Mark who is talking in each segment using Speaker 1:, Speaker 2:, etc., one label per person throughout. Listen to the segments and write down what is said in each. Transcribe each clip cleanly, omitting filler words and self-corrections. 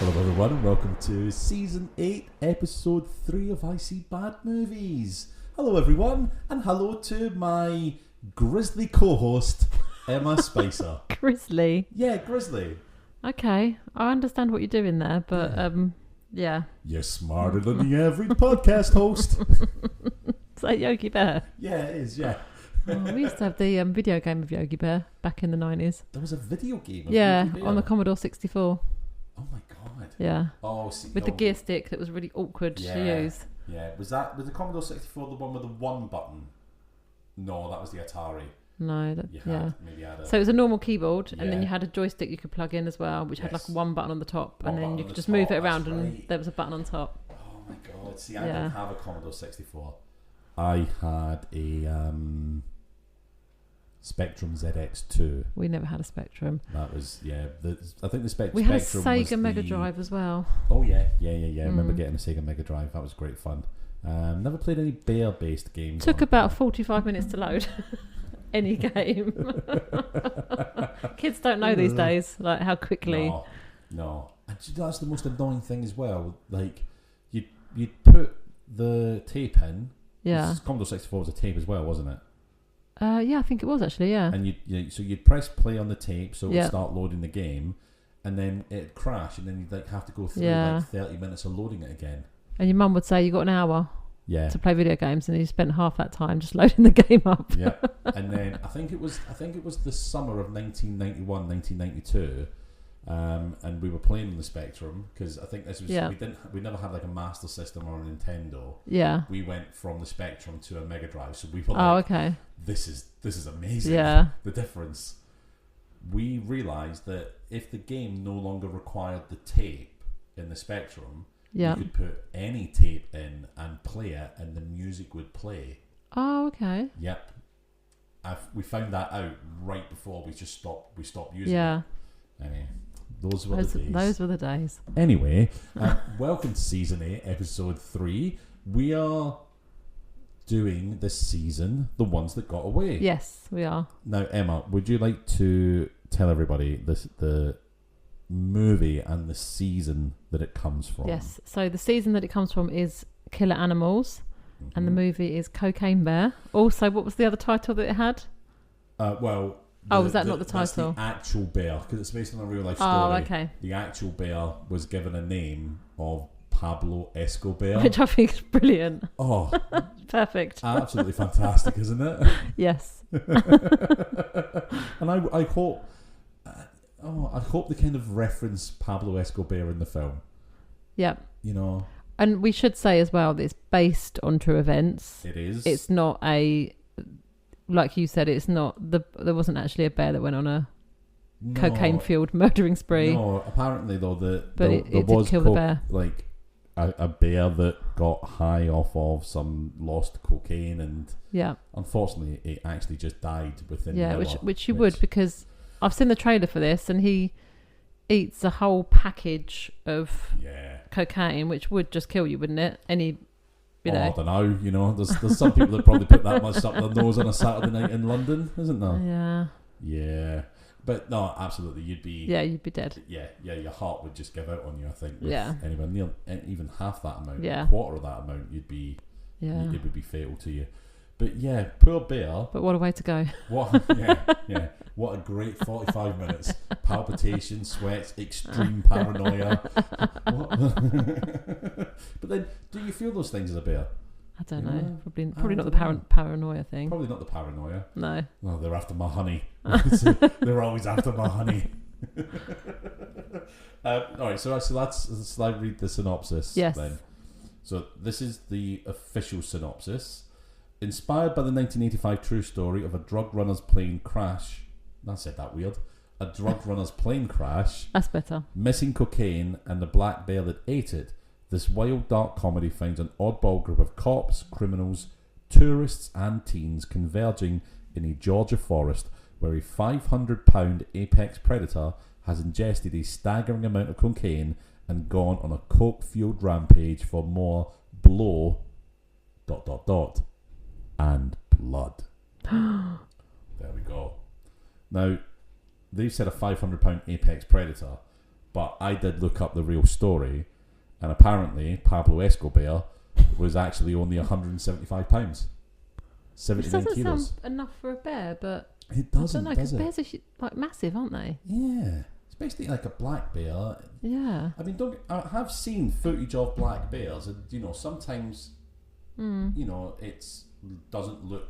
Speaker 1: Hello everyone and welcome to Season 8, Episode 3 of I See Bad Movies. Hello everyone and hello to my grizzly co-host, Emma Spicer.
Speaker 2: Grizzly?
Speaker 1: Yeah, grizzly.
Speaker 2: Okay, I understand what you're doing there, but yeah.
Speaker 1: You're smarter than the average podcast host.
Speaker 2: Is that Yogi Bear?
Speaker 1: Yeah, it is, yeah.
Speaker 2: We used to have the video game of Yogi Bear back in the 90s.
Speaker 1: There was a video game of
Speaker 2: Yeah,
Speaker 1: Yogi Bear?
Speaker 2: on the Commodore 64.
Speaker 1: Oh my god.
Speaker 2: Yeah.
Speaker 1: Oh, see,
Speaker 2: With the gear stick that was really awkward to use.
Speaker 1: Yeah, was the Commodore 64 the one with the one button? No, that was the Atari.
Speaker 2: No,
Speaker 1: Maybe had a...
Speaker 2: So it was a normal keyboard, and then you had a joystick you could plug in as well, which had like one button on the top, and then you could just move it around, and there was a button on top.
Speaker 1: Oh my god! See, I didn't have a Commodore 64. I had a Spectrum ZX2.
Speaker 2: We never had a Spectrum.
Speaker 1: That was I think the Spectrum.
Speaker 2: We had a Sega Mega Drive as well.
Speaker 1: Oh yeah. I remember getting a Sega Mega Drive. That was great fun. Never played any bear-based games.
Speaker 2: Took about 45 minutes to load. Any game. Kids don't know these days, like how quickly.
Speaker 1: No. And that's the most annoying thing as well. Like, you'd put the tape in.
Speaker 2: Yeah.
Speaker 1: Commodore 64 was a tape as well, wasn't it?
Speaker 2: Yeah, I think it was actually. Yeah.
Speaker 1: And you'd press play on the tape, so it would start loading the game, and then it'd crash, and then you'd have to go through 30 minutes of loading it again.
Speaker 2: And your mum would say you got an hour.
Speaker 1: Yeah.
Speaker 2: To play video games, and you spent half that time just loading the game up.
Speaker 1: Yeah. And then I think it was the summer of 1991, 1992, and we were playing on the Spectrum because I think this was we never had like a Master System or a Nintendo.
Speaker 2: Yeah.
Speaker 1: We went from the Spectrum to a Mega Drive, so we were like,
Speaker 2: okay.
Speaker 1: This is amazing.
Speaker 2: Yeah.
Speaker 1: The difference. We realised that if the game no longer required the tape in the Spectrum. You could put any tape in and play it, and the music would play. Oh, okay. Yep. We found that out right before we stopped using it. Anyway, those were the days.
Speaker 2: Those were the days.
Speaker 1: Anyway, welcome to Season 8, Episode 3. We are doing this season The Ones That Got Away.
Speaker 2: Yes, we are.
Speaker 1: Now, Emma, would you like to tell everybody the movie and the season that it comes from?
Speaker 2: Yes, so the season that it comes from is Killer Animals, and the movie is Cocaine Bear. Also, what was the other title that it had?
Speaker 1: Was
Speaker 2: that not the title?
Speaker 1: That's the actual bear, because it's based on a real life story.
Speaker 2: Oh, okay.
Speaker 1: The actual bear was given a name of Pablo Escobar,
Speaker 2: which I think is brilliant.
Speaker 1: Oh,
Speaker 2: perfect!
Speaker 1: Absolutely fantastic, isn't it?
Speaker 2: Yes.
Speaker 1: And I hope. I hope they kind of reference Pablo Escobar in the film. Yep. You know.
Speaker 2: And we should say as well that it's based on true events.
Speaker 1: It is.
Speaker 2: It's not like you said, it's not there wasn't actually a bear that went on a cocaine-fueled murdering spree.
Speaker 1: No, apparently though there
Speaker 2: did
Speaker 1: was
Speaker 2: kill the bear.
Speaker 1: Like a bear that got high off of some lost cocaine, and unfortunately it actually just died within an hour.
Speaker 2: which would, because I've seen the trailer for this, and he eats a whole package of cocaine, which would just kill you, wouldn't it? I don't
Speaker 1: know. You know, there's some people that probably put that much up their nose on a Saturday night in London, isn't there?
Speaker 2: Yeah.
Speaker 1: Yeah. But no, absolutely, you'd be
Speaker 2: dead.
Speaker 1: Yeah, your heart would just give out on you, I think. Anywhere near even half that amount, a quarter of that amount, it would be fatal to you. But yeah, poor bear.
Speaker 2: But what a way to go.
Speaker 1: What a great 45 minutes. Palpitations, sweats, extreme paranoia. But then, do you feel those things as a bear?
Speaker 2: I don't know. Probably not the paranoia thing.
Speaker 1: Probably not the paranoia.
Speaker 2: No.
Speaker 1: Well, they're after my honey. They're always after my honey. Alright, so let's read the synopsis then. So this is the official synopsis. Inspired by the 1985 true story of a drug runner's plane crash. I said that weird. A drug runner's plane crash.
Speaker 2: That's better.
Speaker 1: Missing cocaine and the black bear that ate it. This wild dark comedy finds an oddball group of cops, criminals, tourists and teens converging in a Georgia forest where a 500-pound apex predator has ingested a staggering amount of cocaine and gone on a coke-fueled rampage for more blow... ... and blood. There we go. Now, they've said a 500-pound apex predator. But I did look up the real story, and apparently Pablo Escobar was actually only 175 pounds. 79
Speaker 2: doesn't
Speaker 1: kilos.
Speaker 2: sound enough for a bear, but
Speaker 1: It doesn't,
Speaker 2: I don't know,
Speaker 1: does
Speaker 2: because
Speaker 1: it?
Speaker 2: bears are like massive, aren't they?
Speaker 1: Yeah. It's basically like a black bear.
Speaker 2: Yeah.
Speaker 1: I mean, I have seen footage of black bears, and sometimes, it doesn't look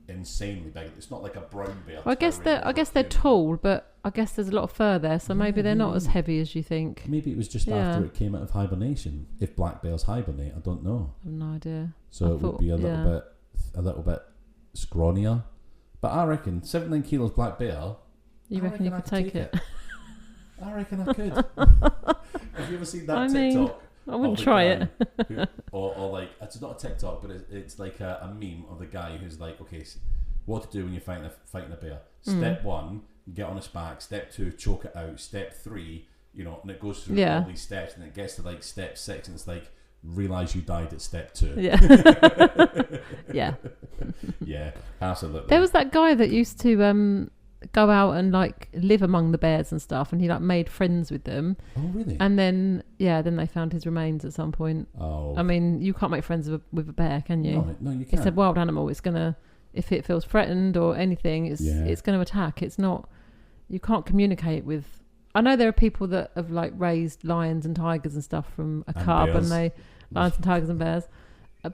Speaker 1: insanely big. It's not like a brown bear.
Speaker 2: Well, I guess they're tall, but I guess there's a lot of fur there, so maybe they're not as heavy as you think.
Speaker 1: Maybe it was just after it came out of hibernation. If black bears hibernate, I don't know.
Speaker 2: I have no idea.
Speaker 1: So it would be a little bit scrawnier. But I reckon 79 kilos black bear.
Speaker 2: You reckon you could take it?
Speaker 1: I reckon I could. Have you ever seen that TikTok?
Speaker 2: I wouldn't try it.
Speaker 1: or like, it's not a TikTok, but it's like a meme of the guy who's like, okay, what to do when you're fighting a bear. Step 1, get on its back. Step 2, choke it out. Step 3, and it goes through all these steps, and it gets to like step 6, and it's like, realize you died at step 2.
Speaker 2: Yeah. Yeah.
Speaker 1: Yeah, absolutely.
Speaker 2: There was that guy that used to go out and like live among the bears and stuff, and he like made friends with them.
Speaker 1: Oh, really?
Speaker 2: And then they found his remains at some point.
Speaker 1: Oh.
Speaker 2: I mean, you can't make friends with a bear, can you?
Speaker 1: No, you can't.
Speaker 2: It's a wild animal. It's gonna, if it feels threatened or anything, it's gonna attack. It's not. You can't communicate with. I know there are people that have like raised lions and tigers and stuff from a cub, and lions and tigers and bears.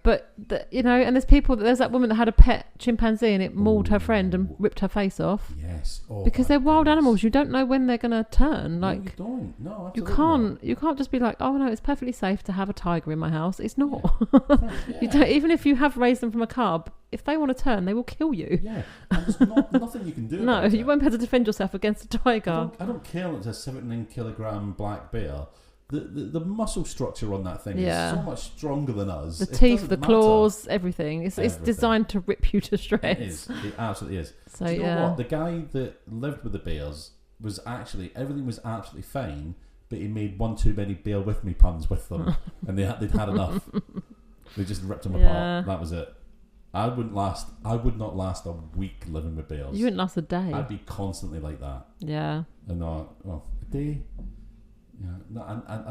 Speaker 2: But and there's that woman that had a pet chimpanzee, and it mauled her friend and ripped her face off.
Speaker 1: Yes,
Speaker 2: because they're wild animals. You don't know when they're gonna turn. Like,
Speaker 1: no, you don't. No,
Speaker 2: absolutely you can't just be like, oh no, it's perfectly safe to have a tiger in my house. It's not. Yeah. You don't, even if you have raised them from a cub, if they want to turn, they will kill you.
Speaker 1: Yeah, and there's nothing you can do.
Speaker 2: No, you won't be able to defend yourself against a tiger.
Speaker 1: I don't care that it's a 79 kilogram black bear. The muscle structure on that thing is so much stronger than us.
Speaker 2: The teeth, the claws, everything. It's designed to rip you to shreds.
Speaker 1: It is. It absolutely is. So you know what? The guy that lived with the bears was everything was absolutely fine, but he made one too many bear with me puns with them, and they'd had enough. They just ripped them apart. That was it. I would not last a week living with bears.
Speaker 2: You wouldn't last a day.
Speaker 1: I'd be constantly like that.
Speaker 2: Yeah.
Speaker 1: And a day. Yeah, no,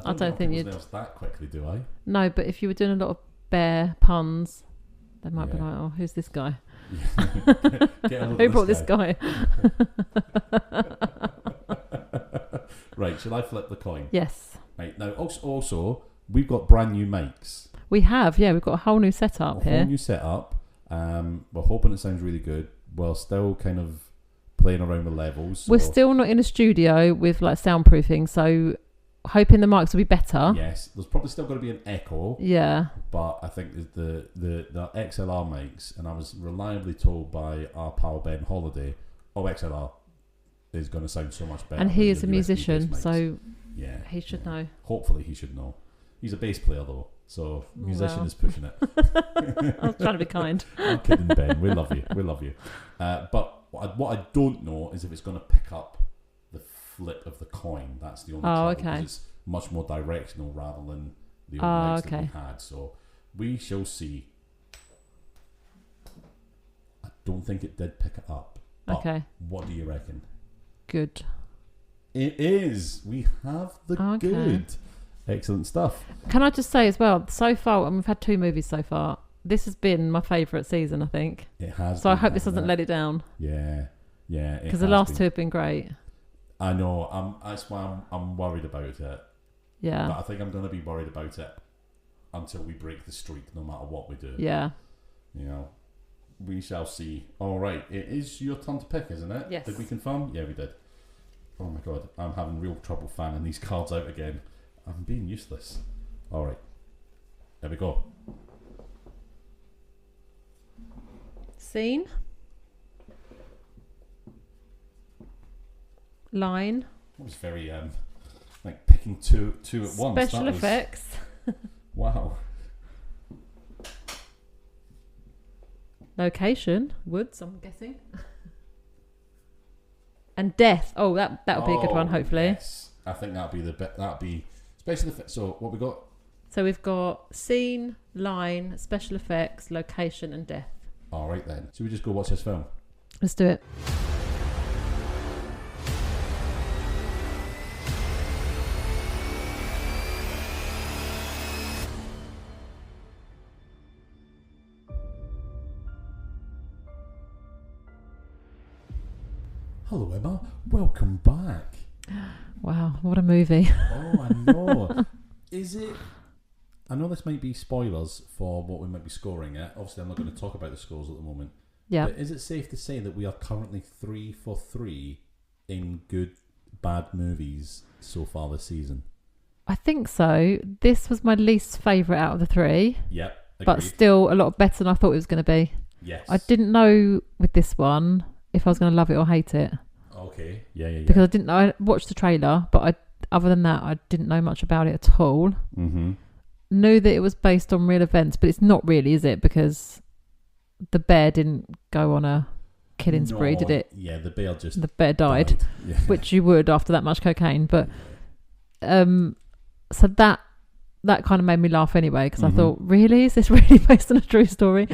Speaker 1: I don't think you'd that quickly, do I?
Speaker 2: No, but if you were doing a lot of bear puns, they might be like, "Oh, who's this guy? Who brought this guy?"
Speaker 1: Right, shall I flip the coin?
Speaker 2: Yes.
Speaker 1: Right, now also we've got brand new mics.
Speaker 2: We have, we've got a whole new setup here.
Speaker 1: A whole new setup. We're hoping it sounds really good. We're still kind of playing around with levels.
Speaker 2: We're still not in a studio with like soundproofing, so hoping the mics will be better.
Speaker 1: Yes, there's probably still going to be an echo.
Speaker 2: Yeah.
Speaker 1: But I think the XLR mics, and I was reliably told by our pal Ben Holiday, XLR is going to sound so much better.
Speaker 2: And he is a musician, so he should know.
Speaker 1: Hopefully he should know. He's a bass player though, so musician is pushing it.
Speaker 2: I was trying to be kind.
Speaker 1: I'm kidding, Ben. We love you. But what I don't know is if it's going to pick up the flip of the coin. That's the only trouble, because it's much more directional rather than the old mics that we had. So we shall see. I don't think it did pick it up. But what do you reckon?
Speaker 2: Good.
Speaker 1: It is. We have the good. Excellent stuff.
Speaker 2: Can I just say as well, so far, and we've had 2 movies so far, this has been my favourite season, I think.
Speaker 1: It has.
Speaker 2: So I hope this doesn't let it down.
Speaker 1: Yeah.
Speaker 2: Because the last 2 have been great.
Speaker 1: I know. That's why I'm worried about it.
Speaker 2: Yeah.
Speaker 1: But I think I'm going to be worried about it until we break the streak, no matter what we do.
Speaker 2: Yeah.
Speaker 1: We shall see. All right. It is your turn to pick, isn't it?
Speaker 2: Yes.
Speaker 1: Did we confirm? Yeah, we did. Oh my God. I'm having real trouble fanning these cards out again. I'm being useless. All right. There we go.
Speaker 2: Scene. Line.
Speaker 1: That was very like picking two at once.
Speaker 2: Special effects.
Speaker 1: Wow.
Speaker 2: Location. Woods, I'm guessing. And death. Oh, that'll be a good one, hopefully.
Speaker 1: Yes. I think that'll be special effects. So what we got?
Speaker 2: So we've got scene, line, special effects, location, and death.
Speaker 1: All right then. Should we just go watch this film?
Speaker 2: Let's do it.
Speaker 1: Hello, Emma. Welcome back.
Speaker 2: Wow, what a movie.
Speaker 1: Oh, I know. Is it... I know this might be spoilers for what we might be scoring at. Obviously, I'm not going to talk about the scores at the moment.
Speaker 2: Yeah.
Speaker 1: But is it safe to say that we are currently 3 for 3 in good, bad movies so far this season?
Speaker 2: I think so. This was my least favourite out of the 3.
Speaker 1: Yep. Agreed.
Speaker 2: But still a lot better than I thought it was going to be.
Speaker 1: Yes.
Speaker 2: I didn't know with this one if I was going to love it or hate it.
Speaker 1: Okay. Yeah.
Speaker 2: Because I watched the trailer, but other than that, I didn't know much about it at all.
Speaker 1: Mm-hmm.
Speaker 2: Knew that it was based on real events, but it's not really, is it? Because the bear didn't go on a killing spree, did it?
Speaker 1: Yeah, the bear
Speaker 2: died.
Speaker 1: Yeah.
Speaker 2: Which you would after that much cocaine. But so that kind of made me laugh anyway, because I thought, really, is this really based on a true story?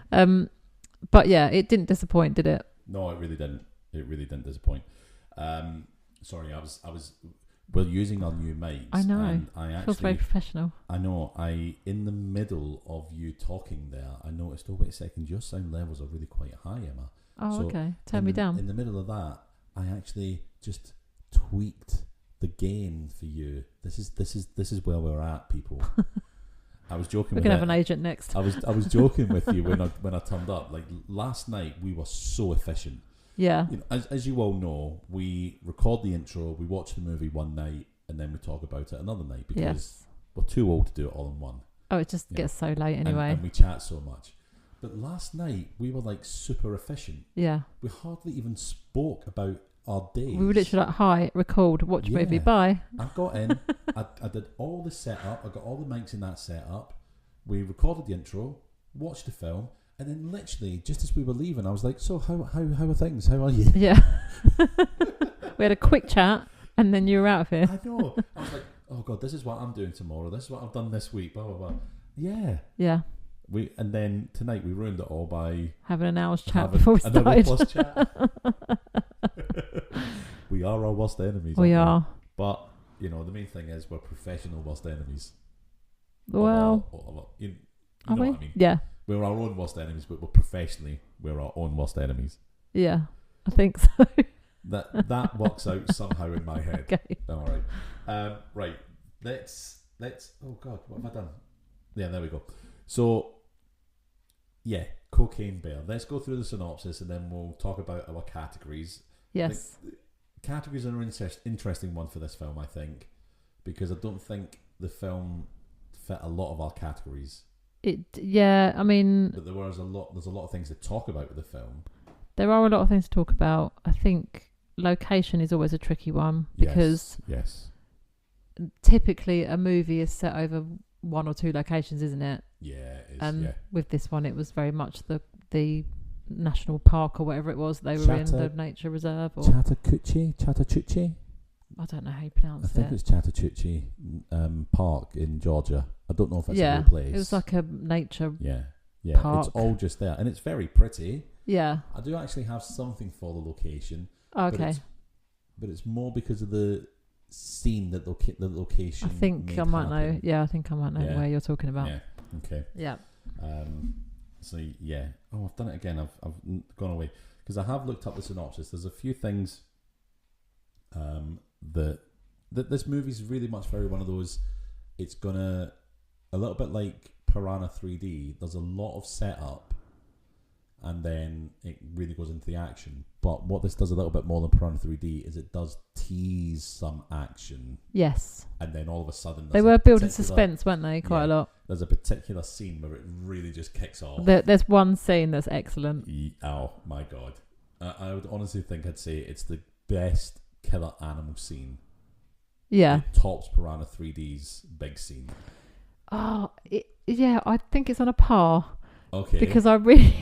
Speaker 2: But yeah, it didn't disappoint, did it?
Speaker 1: No, it really didn't. It really didn't disappoint. Sorry, I was. We're using our new mics.
Speaker 2: I know.
Speaker 1: And I actually
Speaker 2: feels very professional.
Speaker 1: I know. In the middle of you talking there, I noticed. Oh, wait a second. Your sound levels are really quite high, Emma.
Speaker 2: Oh, okay. Turn me down.
Speaker 1: In the middle of that, I actually just tweaked the gain for you. This is where we're at, people. I was joking.
Speaker 2: We're gonna have an agent next.
Speaker 1: I was joking with you when I turned up. Like last night, we were so efficient.
Speaker 2: Yeah.
Speaker 1: You know, as you all know, we record the intro, we watch the movie one night, and then we talk about it another night because we're too old to do it all in one.
Speaker 2: Oh, it just gets so late anyway.
Speaker 1: And we chat so much. But last night, we were like super efficient.
Speaker 2: Yeah.
Speaker 1: We hardly even spoke about our days.
Speaker 2: We were literally like, hi, record, watch movie, bye.
Speaker 1: I got in, I did all the setup, I got all the mics in that setup, we recorded the intro, watched the film, and then literally, just as we were leaving, I was like, so how are things? How are you?
Speaker 2: Yeah. We had a quick chat, and then you were out of here.
Speaker 1: I know. I was like, oh God, this is what I'm doing tomorrow. This is what I've done this week, blah, blah, blah. Yeah.
Speaker 2: Yeah.
Speaker 1: And then tonight we ruined it all by...
Speaker 2: having an hour's chat before we started.
Speaker 1: An hour plus chat. We are our worst enemies.
Speaker 2: We are.
Speaker 1: But, you know, the main thing is we're professional worst enemies.
Speaker 2: Well...
Speaker 1: you
Speaker 2: are
Speaker 1: know
Speaker 2: we?
Speaker 1: What I mean?
Speaker 2: Yeah.
Speaker 1: We're our own worst enemies, but we're our own worst enemies.
Speaker 2: Yeah, I think so.
Speaker 1: That works out somehow in my head.
Speaker 2: Okay.
Speaker 1: All right. Right. Let's. Oh God, what have I done? Yeah, there we go. So, yeah, Cocaine Bear. Let's go through the synopsis and then we'll talk about our categories.
Speaker 2: Yes.
Speaker 1: Categories are an interesting one for this film, I think, because I don't think the film fit a lot of our categories.
Speaker 2: I mean... But
Speaker 1: there's a lot of things to talk about with the film.
Speaker 2: There are a lot of things to talk about. I think location is always a tricky one because
Speaker 1: yes.
Speaker 2: Typically a movie is set over one or two locations, isn't it?
Speaker 1: Yeah, it is.
Speaker 2: And with this one, it was very much the national park or whatever it was they were in, the nature reserve. Or
Speaker 1: Chattahoochee?
Speaker 2: I don't know how you pronounce it.
Speaker 1: I think it's Chattahoochee Park in Georgia. I don't know if it's a real place.
Speaker 2: It was like a nature park.
Speaker 1: It's all just there. And it's very pretty.
Speaker 2: Yeah.
Speaker 1: I do actually have something for the location.
Speaker 2: Okay.
Speaker 1: But it's more because of the scene that the location
Speaker 2: I think I might know. Yeah, I think I might know where you're talking about.
Speaker 1: Yeah. Okay.
Speaker 2: Yeah.
Speaker 1: So yeah. Oh, I've done it again. I've gone away because I have looked up the synopsis. There's a few things that this movie's really much very one of those. It's gonna a little bit like Piranha 3D. There's a lot of setup, and then it really goes into the action. But what this does a little bit more than Piranha 3D is it does tease some action.
Speaker 2: Yes.
Speaker 1: And then all of a sudden...
Speaker 2: They were building suspense, weren't they? Quite a lot.
Speaker 1: There's a particular scene where it really just kicks off.
Speaker 2: There's one scene that's excellent.
Speaker 1: Oh, my God. I would honestly think I'd say it's the best killer animal scene.
Speaker 2: Yeah.
Speaker 1: It tops Piranha 3D's big scene.
Speaker 2: Oh, I think it's on a par.
Speaker 1: Okay.
Speaker 2: Because I really,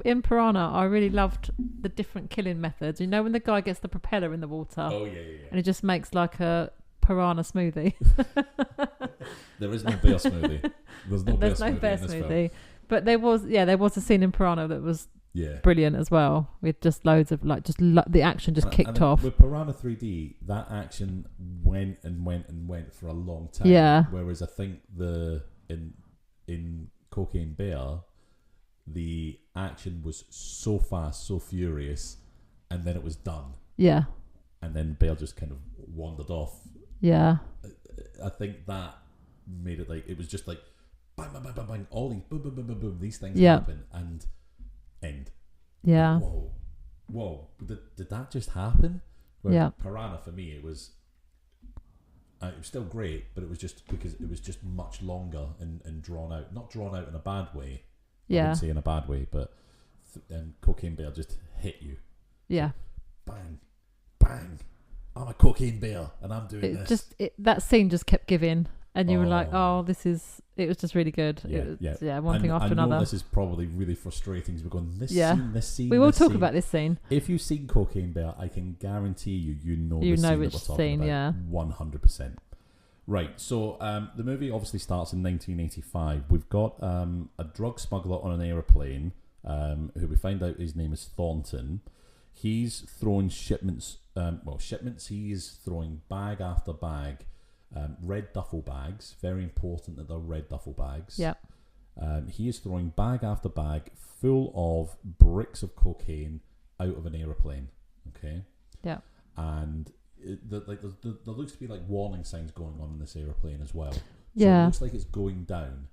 Speaker 2: in Piranha, I really loved the different killing methods. You know, when the guy gets the propeller in the water.
Speaker 1: Oh, yeah.
Speaker 2: And he just makes like a piranha smoothie.
Speaker 1: There is no bear smoothie. There's no bear smoothie.
Speaker 2: But there was a scene in Piranha that was brilliant as well. With just loads of the action just kicked off.
Speaker 1: With Piranha 3D, that action went and went and went for a long time.
Speaker 2: Yeah.
Speaker 1: Whereas I think in Cocaine Bear, the action was so fast, so furious, and then it was done.
Speaker 2: Yeah.
Speaker 1: And then bear just kind of wandered off.
Speaker 2: Yeah.
Speaker 1: I think that made it like, it was just like bang, bang, bang, bang, bang, all these boom, boom, boom, boom, boom, these things happen and end.
Speaker 2: Yeah.
Speaker 1: Like, whoa, did that just happen? Where Piranha, for me, it was still great, but it was just because it was just much longer and drawn out. Not drawn out in a bad way. I wouldn't say in a bad way, but Cocaine Bear just hit you.
Speaker 2: Yeah.
Speaker 1: So, bang, bang. I'm a cocaine bear, and I'm doing this.
Speaker 2: That scene just kept giving, and you were like, "Oh, it was just really good." One thing after another.
Speaker 1: I know this is probably really frustrating. We're going this scene.
Speaker 2: We will talk about this scene.
Speaker 1: If you've seen Cocaine Bear, I can guarantee you know which scene that we're talking about. 100%. Right. So the movie obviously starts in 1985. We've got a drug smuggler on an aeroplane, who we find out his name is Thornton. He's throwing shipments. He is throwing bag after bag, red duffel bags. Very important that they're red duffel bags.
Speaker 2: Yeah.
Speaker 1: He is throwing bag after bag full of bricks of cocaine out of an aeroplane. Okay.
Speaker 2: Yeah.
Speaker 1: And there looks to be like warning signs going on in this aeroplane as well. So
Speaker 2: yeah.
Speaker 1: It looks like it's going down,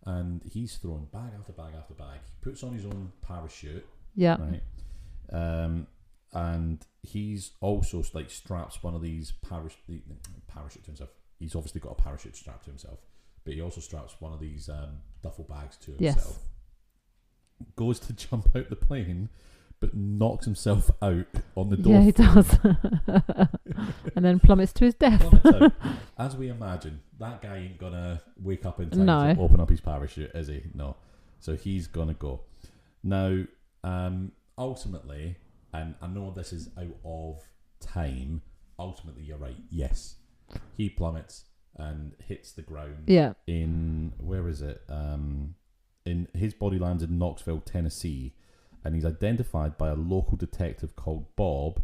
Speaker 1: and he's throwing bag after bag after bag. He puts on his own parachute.
Speaker 2: Yeah.
Speaker 1: Right. And he's also like straps one of these parachute to himself. He's obviously got a parachute strapped to himself, but he also straps one of these duffel bags to himself. Yes. Goes to jump out the plane, but knocks himself out on the door.
Speaker 2: Yeah, he does. And then plummets to his death.
Speaker 1: As we imagine, that guy ain't gonna wake up in time to open up his parachute, is he? No. So he's gonna go. Now, ultimately, and I know this is out of time, ultimately you're right, yes. He plummets and hits the ground in, where is it? In his body lands in Knoxville, Tennessee, and he's identified by a local detective called Bob,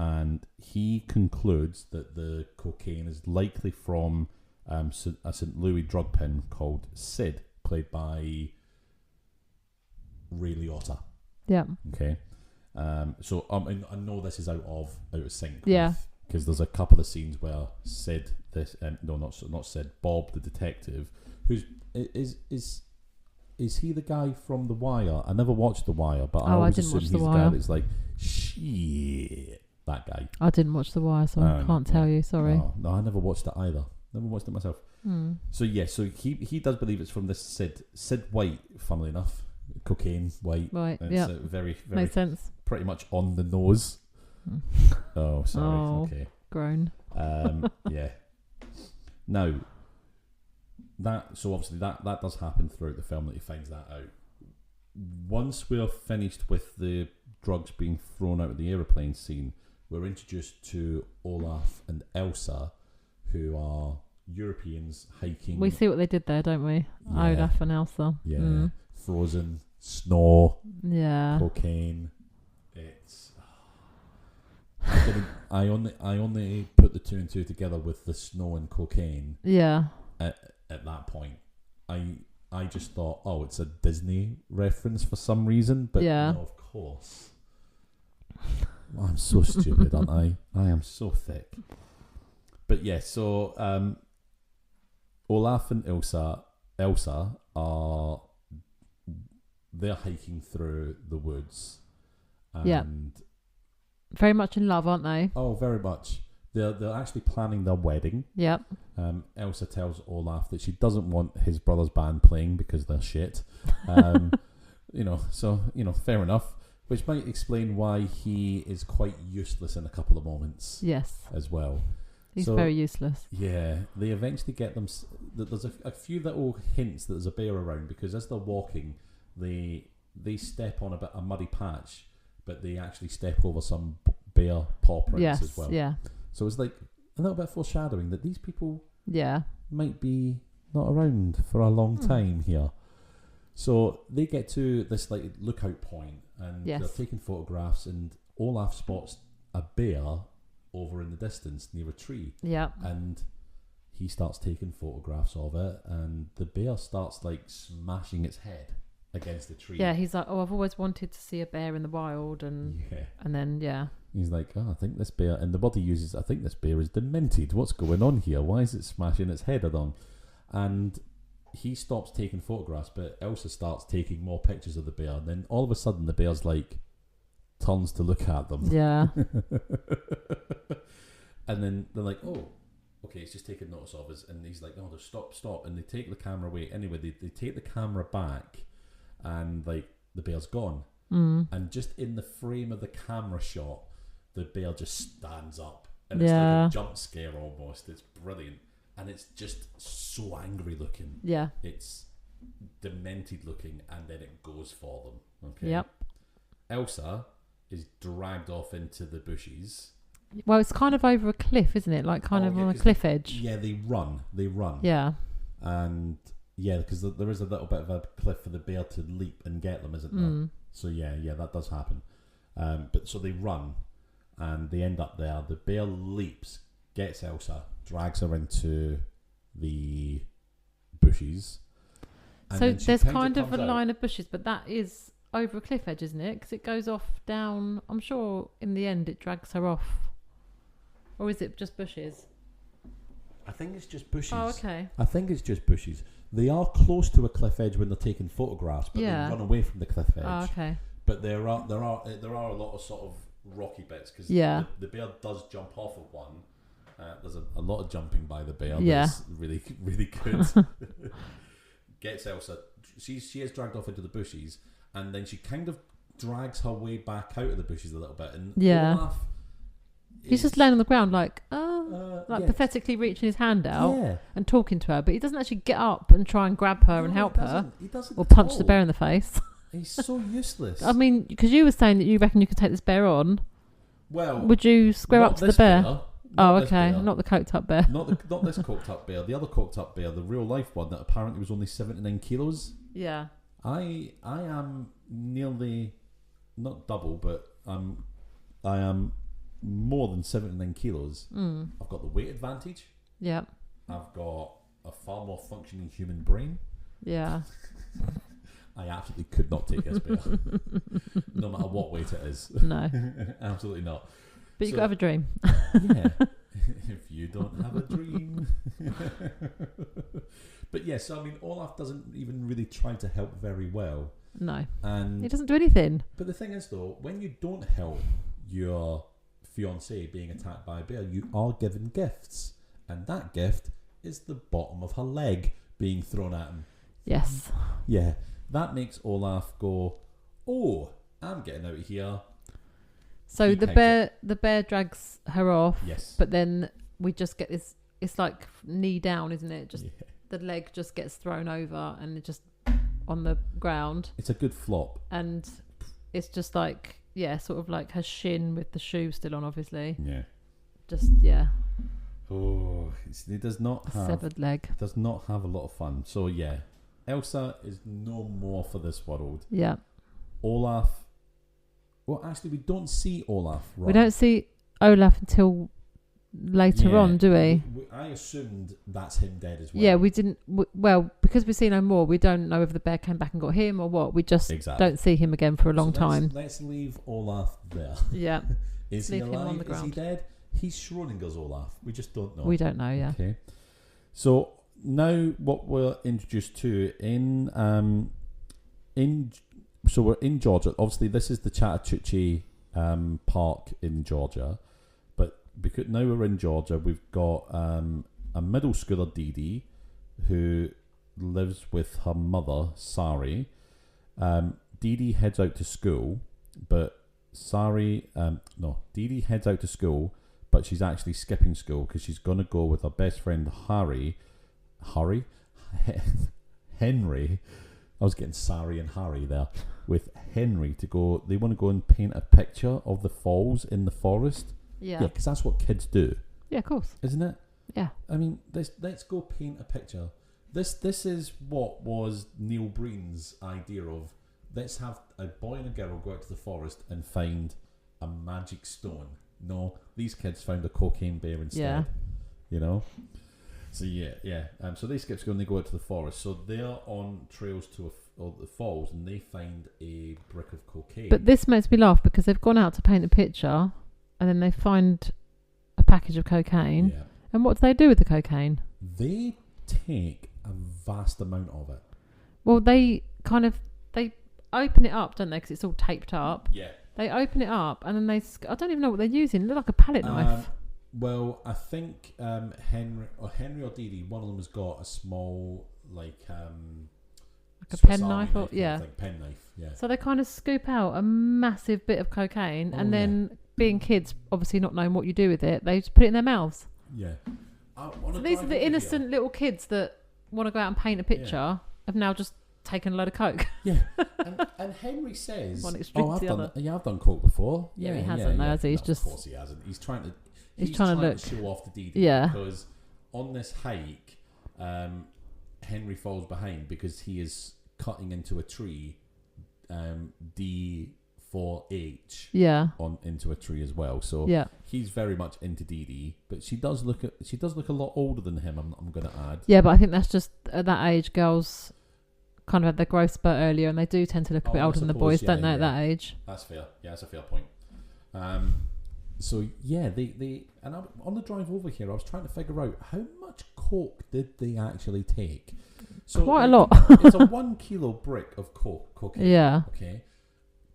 Speaker 1: and he concludes that the cocaine is likely from a St. Louis drug pen called Sid, played by Ray Liotta.
Speaker 2: Yeah.
Speaker 1: Okay. So I know this is out of sync.
Speaker 2: Yeah.
Speaker 1: Because there's a couple of scenes where Sid, not Sid, Bob the detective, who's is he the guy from The Wire? I never watched The Wire, but I always assume he's the guy that's like, shit, that guy.
Speaker 2: I didn't watch The Wire, so I can't tell you. Sorry.
Speaker 1: No, I never watched it either. Never watched it myself. So he does believe it's from this Sid White, funnily enough. Cocaine, white.
Speaker 2: Right,
Speaker 1: it's very, very
Speaker 2: makes sense.
Speaker 1: Pretty much on the nose. Oh, sorry. Okay.
Speaker 2: Grown.
Speaker 1: Yeah. Now, so obviously that does happen throughout the film that he finds that out. Once we're finished with the drugs being thrown out of the aeroplane scene, we're introduced to Olaf and Elsa, who are Europeans hiking.
Speaker 2: We see what they did there, don't we? Yeah. Olaf and Elsa.
Speaker 1: Yeah. Frozen, snow,
Speaker 2: cocaine.
Speaker 1: It's. I only put the two and two together with the snow and cocaine.
Speaker 2: Yeah.
Speaker 1: At that point, I just thought, oh, it's a Disney reference for some reason, but no, of course. Well, I'm so stupid, aren't I? I am so thick. But yeah, so Olaf and Elsa are. They're hiking through the woods. And
Speaker 2: very much in love, aren't they?
Speaker 1: Oh, very much. They're actually planning their wedding.
Speaker 2: Yep.
Speaker 1: Elsa tells Olaf that she doesn't want his brother's band playing because they're shit. Fair enough. Which might explain why he is quite useless in a couple of moments. Yes. As well.
Speaker 2: He's very useless.
Speaker 1: Yeah. They eventually get them... There's a few little hints that there's a bear around, because as they're walking, they step on a muddy patch, but they actually step over some bear paw prints as well. Yeah. So it's like a little bit of foreshadowing that these people might be not around for a long time here. So they get to this like lookout point, and they're taking photographs, and Olaf spots a bear over in the distance near a tree. Yeah. And he starts taking photographs of it, and the bear starts like smashing its head against the tree.
Speaker 2: Yeah, he's like, oh, I've always wanted to see a bear in the wild, and then
Speaker 1: he's like, oh, I think this bear, and the word he uses, I think this bear is demented. What's going on here? Why is it smashing its head along? And he stops taking photographs, but Elsa starts taking more pictures of the bear, and then all of a sudden the bear's like turns to look at them.
Speaker 2: Yeah.
Speaker 1: And then they're like, oh, okay, it's just taking notice of us, and he's like, oh, stop, and they take the camera away. Anyway, they take the camera back, and like the bear's gone. And just in the frame of the camera shot, the bear just stands up, and it's like a jump scare almost. It's brilliant, and it's just so angry looking.
Speaker 2: Yeah,
Speaker 1: it's demented looking, and then it goes for them. Okay.
Speaker 2: Yep.
Speaker 1: Elsa is dragged off into the bushes.
Speaker 2: Well, it's kind of over a cliff, isn't it? Like kind of on a cliff edge.
Speaker 1: Yeah, they run.
Speaker 2: Yeah.
Speaker 1: And yeah, because there is a little bit of a cliff for the bear to leap and get them, isn't there? So yeah, that does happen. But so they run, and they end up there. The bear leaps, gets Elsa, drags her into the bushes.
Speaker 2: So there's kind of a line of bushes, but that is over a cliff edge, isn't it? Because it goes off down. I'm sure in the end it drags her off. Or is it just bushes?
Speaker 1: I think it's just bushes.
Speaker 2: Oh, okay.
Speaker 1: I think it's just bushes. They are close to a cliff edge when they're taking photographs, but they run away from the cliff edge.
Speaker 2: Oh, okay.
Speaker 1: But there are a lot of sort of rocky bits because the bear does jump off of one. There's a lot of jumping by the bear. That's really, really good. Gets Elsa. She is dragged off into the bushes, and then she kind of drags her way back out of the bushes a little bit. And Olaf, he's
Speaker 2: just laying on the ground pathetically reaching his hand out and talking to her, but he doesn't actually get up and try and grab her and help her.
Speaker 1: He doesn't
Speaker 2: or punch the bear in the face.
Speaker 1: He's so useless.
Speaker 2: I mean, because you were saying that you reckon you could take this bear on.
Speaker 1: Well,
Speaker 2: would you square up to the bear? Okay, not the coked up bear.
Speaker 1: Not this coked up bear. The other coked up bear, the real life one that apparently was only 79 kilos.
Speaker 2: Yeah.
Speaker 1: I am nearly not double, but I am more than 79 kilos. I've got the weight advantage.
Speaker 2: Yeah.
Speaker 1: I've got a far more functioning human brain.
Speaker 2: Yeah.
Speaker 1: I absolutely could not take this bear, no matter what weight it is.
Speaker 2: No,
Speaker 1: absolutely not.
Speaker 2: But you got to have a dream.
Speaker 1: Yeah, if you don't have a dream. But yes, so I mean, Olaf doesn't even really try to help very well.
Speaker 2: No,
Speaker 1: and
Speaker 2: he doesn't do anything.
Speaker 1: But the thing is, though, when you don't help your fiancée being attacked by a bear, you are given gifts, and that gift is the bottom of her leg being thrown at him.
Speaker 2: Yes.
Speaker 1: Yeah. That makes Olaf go, oh, I'm getting out of here.
Speaker 2: So the bear drags her off.
Speaker 1: Yes.
Speaker 2: But then we just get this, it's like knee down, isn't it? Just the leg just gets thrown over and it just on the ground.
Speaker 1: It's a good flop.
Speaker 2: And it's just like, sort of like her shin with the shoe still on, obviously.
Speaker 1: Yeah.
Speaker 2: Just,
Speaker 1: Oh, it does not have...
Speaker 2: severed leg.
Speaker 1: Does not have a lot of fun. So, Elsa is no more for this world.
Speaker 2: Yeah.
Speaker 1: Olaf... Well, actually, we don't see Olaf run.
Speaker 2: We don't see Olaf until later on, do we?
Speaker 1: I assumed that's him dead as well.
Speaker 2: Yeah, we didn't... Well, because we see no more, we don't know if the bear came back and got him or what. We just don't see him again for a long time.
Speaker 1: Let's leave Olaf there.
Speaker 2: Yeah.
Speaker 1: Is he alive? Is he dead? He's Schrodinger's Olaf. We just don't know.
Speaker 2: We don't know, yeah.
Speaker 1: Okay. So... Now, what we're introduced to so we're in Georgia. Obviously, this is the Chattahoochee Park in Georgia, but because now we're in Georgia, we've got a middle schooler, Dee Dee, who lives with her mother, Sari. Dee Dee heads out to school, but Dee Dee heads out to school, but she's actually skipping school because she's going to go with her best friend, Henry. I was getting Sari and Harry there. With Henry to go, they want to go and paint a picture of the falls in the forest.
Speaker 2: Yeah.
Speaker 1: Yeah, because that's what kids do.
Speaker 2: Yeah, of course.
Speaker 1: Isn't it?
Speaker 2: Yeah.
Speaker 1: I mean, let's go paint a picture. This is what was Neil Breen's idea of, let's have a boy and a girl go out to the forest and find a magic stone. No, these kids found a cocaine bear instead.
Speaker 2: Yeah.
Speaker 1: You know? So so they skip school and they go out to the forest. So they're on trails to falls, and they find a brick of cocaine.
Speaker 2: But this makes me laugh because they've gone out to paint a picture, and then they find a package of cocaine.
Speaker 1: Yeah.
Speaker 2: And what do they do with the cocaine?
Speaker 1: They take a vast amount of it.
Speaker 2: Well, they open it up, don't they? Because it's all taped up.
Speaker 1: Yeah.
Speaker 2: They open it up, and then I don't even know what they're using. They look like a palette knife.
Speaker 1: Well, I think Henry or Dee Dee, one of them has got a small
Speaker 2: like a
Speaker 1: Swiss
Speaker 2: pen
Speaker 1: Army
Speaker 2: knife, or
Speaker 1: pen knife. Yeah.
Speaker 2: So they kind of scoop out a massive bit of cocaine, and then being kids, obviously not knowing what you do with it, they just put it in their mouths.
Speaker 1: Yeah.
Speaker 2: So these are the innocent little kids that want to go out and paint a picture. Have now just taken a load of coke.
Speaker 1: Yeah. And Henry says, I've done coke before.
Speaker 2: Yeah, he hasn't, though, has he? He's
Speaker 1: of course he hasn't. He's trying to show off the Dee Dee.
Speaker 2: Yeah.
Speaker 1: Because on this hike, Henry falls behind because he is cutting into a tree, D4H.
Speaker 2: Yeah.
Speaker 1: Into a tree as well. So he's very much into Dee Dee, but she does look a lot older than him. I'm going to add.
Speaker 2: Yeah, but I think that's just at that age, girls kind of had their growth spurt earlier, and they do tend to look a bit older than the boys, don't they? At that age.
Speaker 1: That's fair. Yeah, that's a fair point. So yeah, they and on the drive over here, I was trying to figure out how much coke did they actually take. So
Speaker 2: quite a lot.
Speaker 1: It's a 1 kilo brick of cocaine.
Speaker 2: Yeah.
Speaker 1: Okay.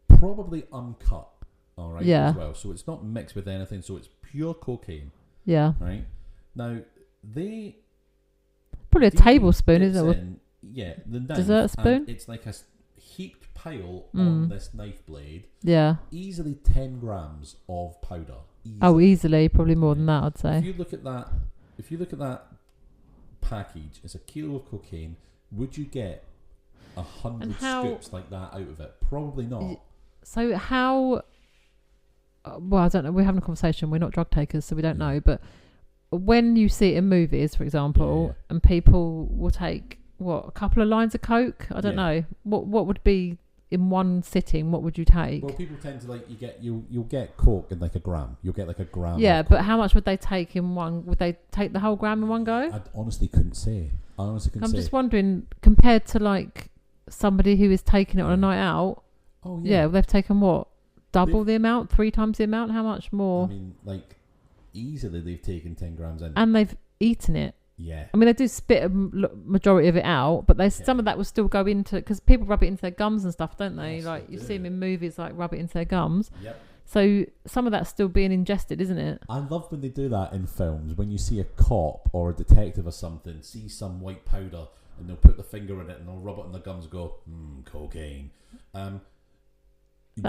Speaker 1: Probably uncut. All right.
Speaker 2: Yeah.
Speaker 1: As well, so it's not mixed with anything. So it's pure cocaine.
Speaker 2: Yeah.
Speaker 1: Right. Now they
Speaker 2: probably a tablespoon, isn't it?
Speaker 1: Yeah, the knife,
Speaker 2: dessert spoon.
Speaker 1: It's like a heaped pile on this knife blade.
Speaker 2: Yeah.
Speaker 1: Easily 10 grams of powder. Easily.
Speaker 2: Oh, easily, probably more than that, I'd say.
Speaker 1: If you look at that package, it's a kilo of cocaine. Would you get 100 scoops like that out of it? Probably not.
Speaker 2: So how? Well, I don't know. We're having a conversation. We're not drug takers, so we don't know. But when you see it in movies, for example, and people will take a couple of lines of coke. I don't know what would be in one sitting. What would you take?
Speaker 1: Well, people tend to you'll get coke in like a gram. You'll get like a gram.
Speaker 2: Yeah, but how much would they take in one? Would they take the whole gram in one go?
Speaker 1: I honestly couldn't say. I'm
Speaker 2: just wondering, compared to like somebody who is taking it on a night out.
Speaker 1: Oh yeah.
Speaker 2: They've taken what? Double the amount? 3 times the amount? How much more?
Speaker 1: I mean, like easily they've taken 10 grams in.
Speaker 2: And they've eaten it.
Speaker 1: Yeah.
Speaker 2: I mean, they do spit a majority of it out, but some of that will still go into, because people rub it into their gums and stuff, don't they? Like you see them in movies, like rub it into their gums.
Speaker 1: Yep.
Speaker 2: So some of that's still being ingested, isn't it?
Speaker 1: I love when they do that in films. When you see a cop or a detective or something, see some white powder, and they'll put the finger in it and they'll rub it on the gums and go, cocaine.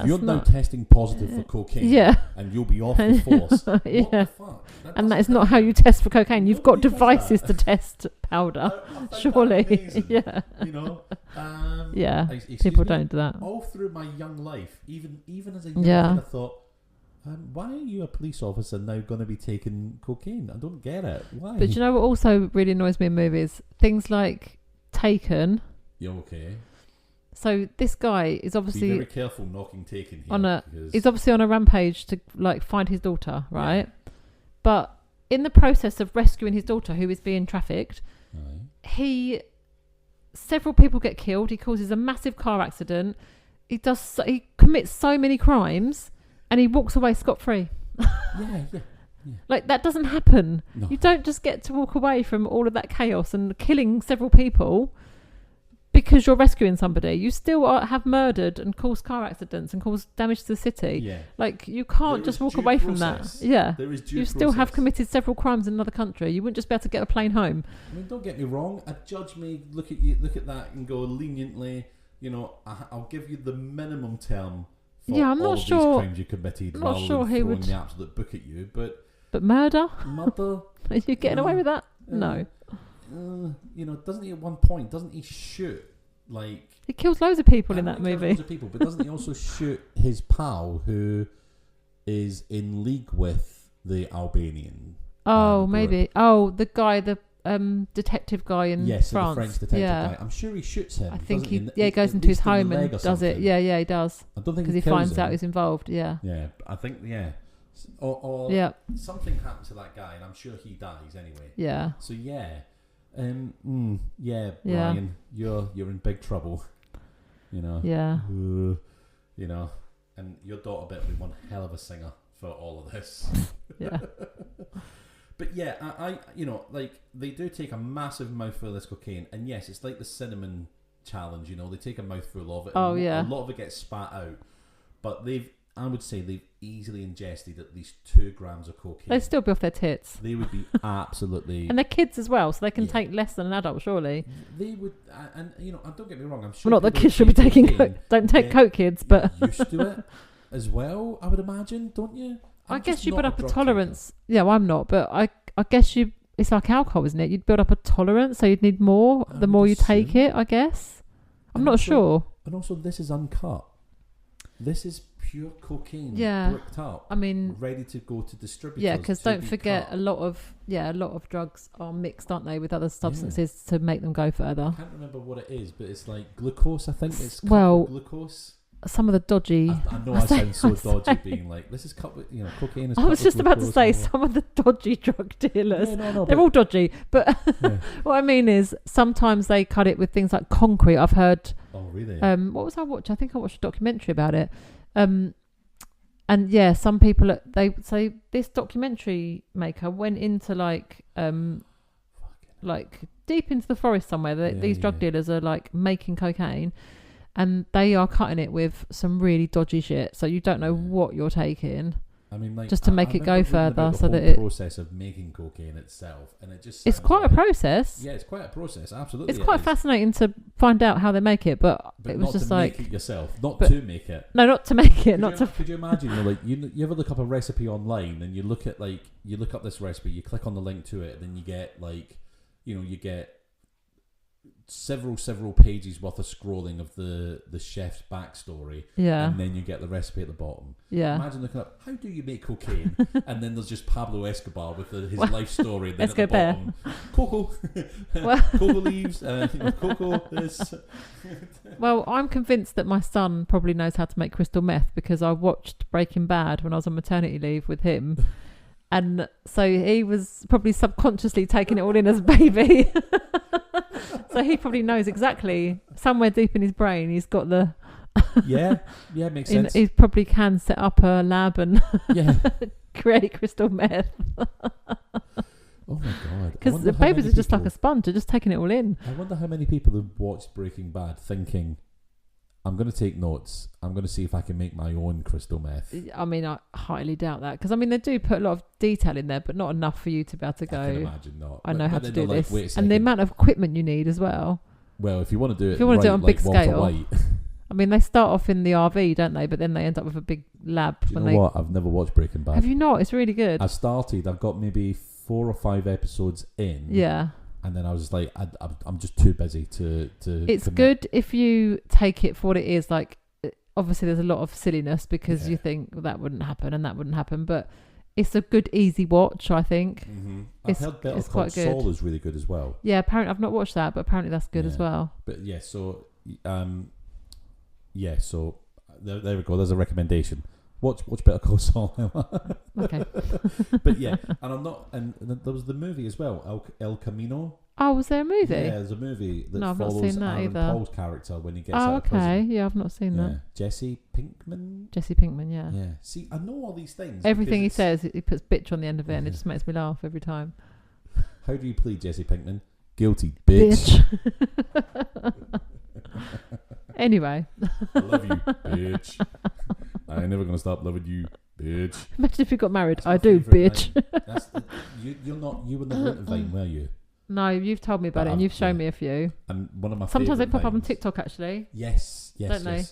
Speaker 1: You're now testing positive for cocaine, and you'll be off the force. What the fuck?
Speaker 2: And that is not how you test for cocaine. You've got devices to test powder, surely. Yeah.
Speaker 1: You know.
Speaker 2: People don't do that.
Speaker 1: All through my young life, even as a young kid, I thought, why are you a police officer now going to be taking cocaine? I don't get it. Why?
Speaker 2: But you know what also really annoys me in movies? Things like Taken.
Speaker 1: Yeah, okay.
Speaker 2: So this guy is obviously
Speaker 1: be very careful knocking Taken here.
Speaker 2: He's obviously on a rampage to like find his daughter, right? Yeah. But in the process of rescuing his daughter, who is being trafficked, several people get killed. He causes a massive car accident. He commits so many crimes, and he walks away scot-free.
Speaker 1: Yeah.
Speaker 2: Like that doesn't happen.
Speaker 1: No.
Speaker 2: You don't just get to walk away from all of that chaos and killing several people because you're rescuing somebody. You still have murdered and caused car accidents and caused damage to the city.
Speaker 1: Yeah.
Speaker 2: Like you can't just walk away from that. Yeah.
Speaker 1: There is due
Speaker 2: you still have committed several crimes in another country. You wouldn't just be able to get a plane home.
Speaker 1: I mean, don't get me wrong. A judge may look at that and go leniently. You know, I'll give you the minimum term for
Speaker 2: I'm not
Speaker 1: these
Speaker 2: sure.
Speaker 1: Crimes you committed.
Speaker 2: I'm not
Speaker 1: rather
Speaker 2: sure
Speaker 1: than
Speaker 2: he
Speaker 1: throwing
Speaker 2: would.
Speaker 1: The absolute book at you, but
Speaker 2: murder.
Speaker 1: Are
Speaker 2: you getting away with that? No.
Speaker 1: Doesn't he at one point? Doesn't he shoot? Like
Speaker 2: he kills loads of people in that movie.
Speaker 1: Loads of people, but doesn't he also shoot his pal who is in league with the Albanian?
Speaker 2: Oh, maybe. Oh, the guy, the detective guy in France.
Speaker 1: The French detective guy. I'm sure he shoots him.
Speaker 2: I think he goes into his home and does it. Yeah, he does.
Speaker 1: I don't think
Speaker 2: because he finds out he's involved. Yeah.
Speaker 1: Yeah, I think or something happened to that guy, and I'm sure he dies anyway.
Speaker 2: Yeah.
Speaker 1: So Brian, you're in big trouble. you know.
Speaker 2: Yeah.
Speaker 1: You know, and your daughter better be one hell of a singer for all of this.
Speaker 2: Yeah.
Speaker 1: But yeah, I you know, like, they do take a massive mouthful of this cocaine, and yes, it's like the cinnamon challenge, you know, they take a mouthful of it, and a lot of it gets spat out, but I would say they've easily ingested at least 2 grams of cocaine.
Speaker 2: They'd still be off their tits.
Speaker 1: They would be absolutely...
Speaker 2: And they're kids as well, so they can take less than an adult, surely.
Speaker 1: They would, and you know, don't get me wrong, I'm sure...
Speaker 2: Well, not that kids should be taking coke. Don't take coke, kids, but...
Speaker 1: used to it as well, I would imagine, don't you?
Speaker 2: I guess you build up a tolerance. Yeah, well, I'm not, but I guess it's like alcohol, isn't it? You'd build up a tolerance, so you'd need more the more you take it, I guess. I'm not sure.
Speaker 1: And also, this is uncut. This is pure cocaine, bricked up.
Speaker 2: I mean,
Speaker 1: ready to go to distributors.
Speaker 2: Yeah, because don't forget, a lot of drugs are mixed, aren't they, with other substances to make them go further.
Speaker 1: I can't remember what it is, but it's like glucose. I think it's glucose.
Speaker 2: Some of the dodgy...
Speaker 1: I know I sound so dodgy being like, this is cut with, you know, cocaine is...
Speaker 2: I was just about to say, some of the dodgy drug dealers, they're all dodgy, but what I mean is, sometimes they cut it with things like concrete. I've heard...
Speaker 1: Oh, really?
Speaker 2: What was I watching? I think I watched a documentary about it. And yeah, some people, they say this documentary maker went into like deep into the forest somewhere. These drug dealers are like making cocaine, and they are cutting it with some really dodgy shit. So you don't know what you're taking. I mean, like, just to make it go further, so that
Speaker 1: the process of making cocaine itself, and it just—it's
Speaker 2: quite a process.
Speaker 1: Yeah, it's quite a process. Absolutely,
Speaker 2: it's quite fascinating to find out how they make it, but it was just like
Speaker 1: make it yourself, to make it.
Speaker 2: No, not to make it.
Speaker 1: Could you imagine? You're like, you ever look up a recipe online, and you look up this recipe, you click on the link to it, and then you get like, you know, you get several pages worth of scrolling of the chef's backstory, and then you get the recipe at the bottom. Imagine looking up, how do you make cocaine? And then there's just Pablo Escobar with his life story, and then at the bottom, cocoa leaves, cocoa this.
Speaker 2: Well, I'm convinced that my son probably knows how to make crystal meth, because I watched Breaking Bad when I was on maternity leave with him. And so he was probably subconsciously taking it all in as a baby. So he probably knows exactly, somewhere deep in his brain, he's got the... makes sense. He probably can set up a lab and create crystal meth.
Speaker 1: Oh my God.
Speaker 2: Because the babies are just like a sponge, they're just taking it all in.
Speaker 1: I wonder how many people have watched Breaking Bad thinking, I'm going to take notes. I'm going to see if I can make my own crystal meth.
Speaker 2: I mean, I highly doubt that. Because, I mean, they do put a lot of detail in there, but not enough for you to be able to go,
Speaker 1: I can imagine not.
Speaker 2: I know how to do this. And the amount of equipment you need as well.
Speaker 1: Well, if you want to do it,
Speaker 2: do it on
Speaker 1: like
Speaker 2: big scale. I mean, they start off in the RV, don't they? But then they end up with a big lab.
Speaker 1: Do you know what? I've never watched Breaking Bad.
Speaker 2: Have you not? It's really good.
Speaker 1: I've got maybe 4 or 5 episodes in.
Speaker 2: Yeah.
Speaker 1: And then I was just like, I'm just too busy to
Speaker 2: It's good if you take it for what it is. Like, obviously there's a lot of silliness because you think, well, that wouldn't happen and that wouldn't happen, but it's a good easy watch, I think.
Speaker 1: I've heard Better Call Saul is really good as well.
Speaker 2: Yeah, apparently I've not watched that, but apparently that's good as well.
Speaker 1: But so there we go, there's a recommendation. Watch Better Call Saul.
Speaker 2: Okay.
Speaker 1: But yeah, and there was the movie as well, El Camino.
Speaker 2: Oh, was there a movie?
Speaker 1: Yeah, there's a movie that
Speaker 2: I've
Speaker 1: follows
Speaker 2: not seen that
Speaker 1: Aaron
Speaker 2: either.
Speaker 1: Paul's character when he gets out of prison.
Speaker 2: Yeah, I've not seen that.
Speaker 1: Jesse Pinkman,
Speaker 2: yeah.
Speaker 1: Yeah. See, I know all these things.
Speaker 2: Everything he says, he puts bitch on the end of it, and it just makes me laugh every time.
Speaker 1: How do you plead, Jesse Pinkman? Guilty, bitch.
Speaker 2: Anyway.
Speaker 1: I love you, bitch. I ain't never gonna stop loving you, bitch.
Speaker 2: Imagine if you got married. I do, bitch.
Speaker 1: You were never into Vine, were you?
Speaker 2: No, you've told me about it, and you've shown me a few.
Speaker 1: And one of my
Speaker 2: sometimes they pop
Speaker 1: vines,
Speaker 2: up on TikTok, actually.
Speaker 1: Yes.
Speaker 2: Don't they?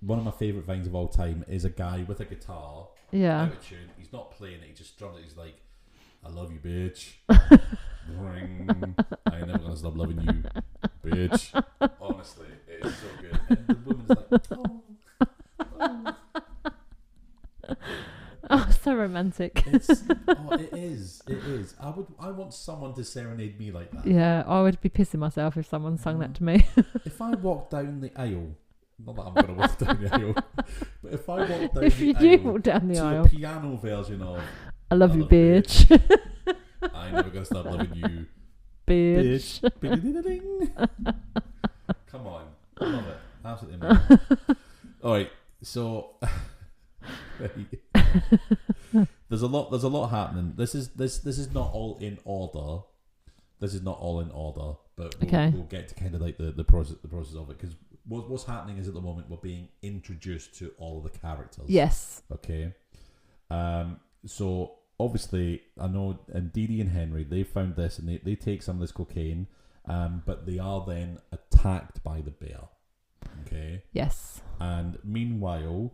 Speaker 1: One of my favourite vines of all time is a guy with a guitar.
Speaker 2: Yeah.
Speaker 1: Out of tune. He's not playing it. He just drums it. He's like, "I love you, bitch." Ring. I ain't never gonna stop loving you, bitch. Honestly, it is so good. And the woman's like, oh.
Speaker 2: Oh, so romantic.
Speaker 1: It is. I want someone to serenade me like that.
Speaker 2: Yeah, I would be pissing myself if someone sung that to me.
Speaker 1: If I walk down the aisle, not that I'm going to walk down the aisle, but if I walk down the aisle,
Speaker 2: if you do walk down the aisle,
Speaker 1: a piano version of
Speaker 2: I love you, bitch.
Speaker 1: I ain't never going to stop loving you,
Speaker 2: bitch.
Speaker 1: Come on, I love it. absolutely amazing. All right, so there's a lot happening. This is not all in order. This is not all in order, but we'll get to kind of like the process of it, because what's happening is at the moment we're being introduced to all of the characters.
Speaker 2: Yes.
Speaker 1: Okay. So obviously, I know, and Dee Dee and Henry, they found this, and they take some of this cocaine, but they are then attacked by the bear. Okay.
Speaker 2: Yes.
Speaker 1: And meanwhile,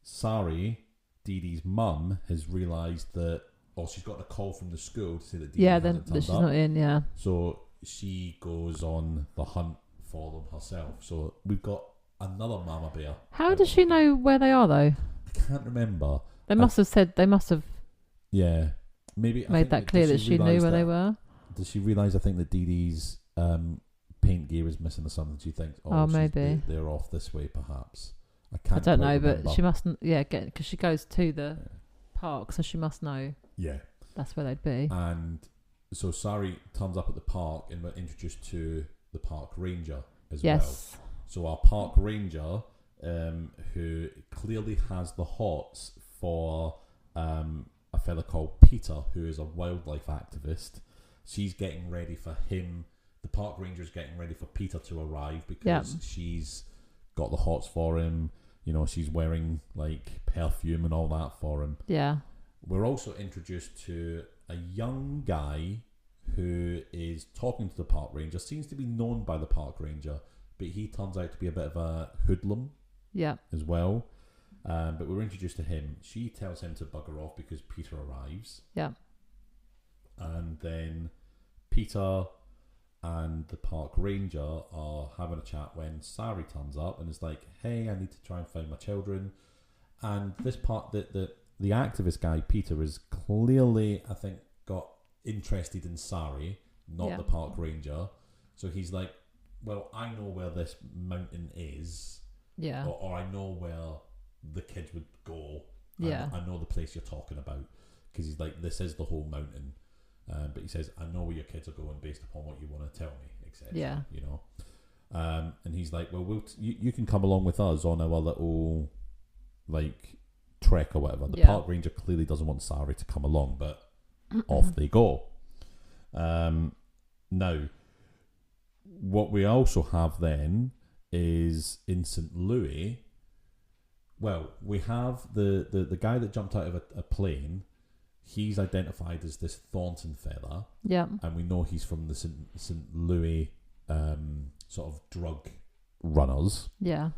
Speaker 1: Sari, Dee Dee's mum, has realised that, she's got a call from the school to say that Dee Dee hasn't turned
Speaker 2: she's
Speaker 1: up.
Speaker 2: not in. Yeah.
Speaker 1: So she goes on the hunt for them herself. So we've got another mama bear.
Speaker 2: How does she know where they are, though?
Speaker 1: I can't remember.
Speaker 2: They must have said. They must have.
Speaker 1: Yeah, maybe
Speaker 2: made that clear that she knew where they were.
Speaker 1: Does she realise? I think that Dee Dee's paint gear is missing or something. She thinks,
Speaker 2: maybe
Speaker 1: they're off this way, perhaps.
Speaker 2: I don't know, but she mustn't. Yeah, because she goes to the park, so she must know.
Speaker 1: Yeah,
Speaker 2: that's where they'd be.
Speaker 1: And so Sari turns up at the park, and we're introduced to the park ranger as well. So our park ranger, who clearly has the hots for a fella called Peter, who is a wildlife activist. She's getting ready for him. The park ranger's getting ready for Peter to arrive because she's got the hots for him. You know, she's wearing like perfume and all that for him.
Speaker 2: Yeah.
Speaker 1: We're also introduced to a young guy who is talking to the park ranger, seems to be known by the park ranger, but he turns out to be a bit of a hoodlum as well. But we're introduced to him. She tells him to bugger off because Peter arrives.
Speaker 2: Yeah.
Speaker 1: And then Peter and the park ranger are having a chat when Sari turns up and is like, hey, I need to try and find my children. And this part, the activist guy, Peter, is clearly, I think, got interested in Sari, not the park ranger. So he's like, well, I know where this mountain is.
Speaker 2: Yeah.
Speaker 1: Or I know where the kids would go.
Speaker 2: Yeah.
Speaker 1: I know the place you're talking about. Because he's like, this is the whole mountain. But he says, I know where your kids are going based upon what you want to tell me, etc.
Speaker 2: Yeah.
Speaker 1: You know? And he's like, well, you can come along with us on our little, like, trek or whatever. The park ranger clearly doesn't want Sari to come along, but off they go. Now, what we also have then is in St. Louis, well, we have the guy that jumped out of a plane. He's identified as this Thornton fella.
Speaker 2: Yeah.
Speaker 1: And we know he's from the St. Louis sort of drug runners.
Speaker 2: Yeah.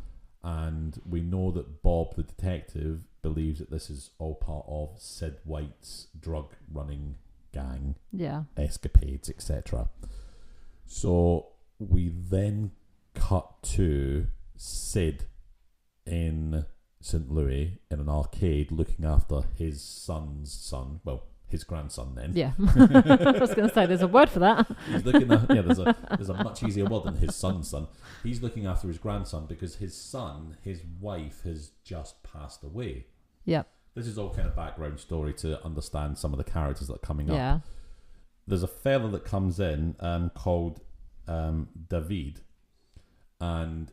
Speaker 1: And we know that Bob, the detective, believes that this is all part of Sid White's drug running gang.
Speaker 2: Yeah.
Speaker 1: Escapades, etc. So we then cut to Sid in St. Louis in an arcade looking after his son's son. Well, his grandson then.
Speaker 2: Yeah. I was going to say, there's a word for that.
Speaker 1: He's looking at, there's a much easier word than his son's son. He's looking after his grandson because his son, his wife, has just passed away.
Speaker 2: Yeah.
Speaker 1: This is all kind of background story to understand some of the characters that are coming up.
Speaker 2: Yeah.
Speaker 1: There's a fella that comes in called David, and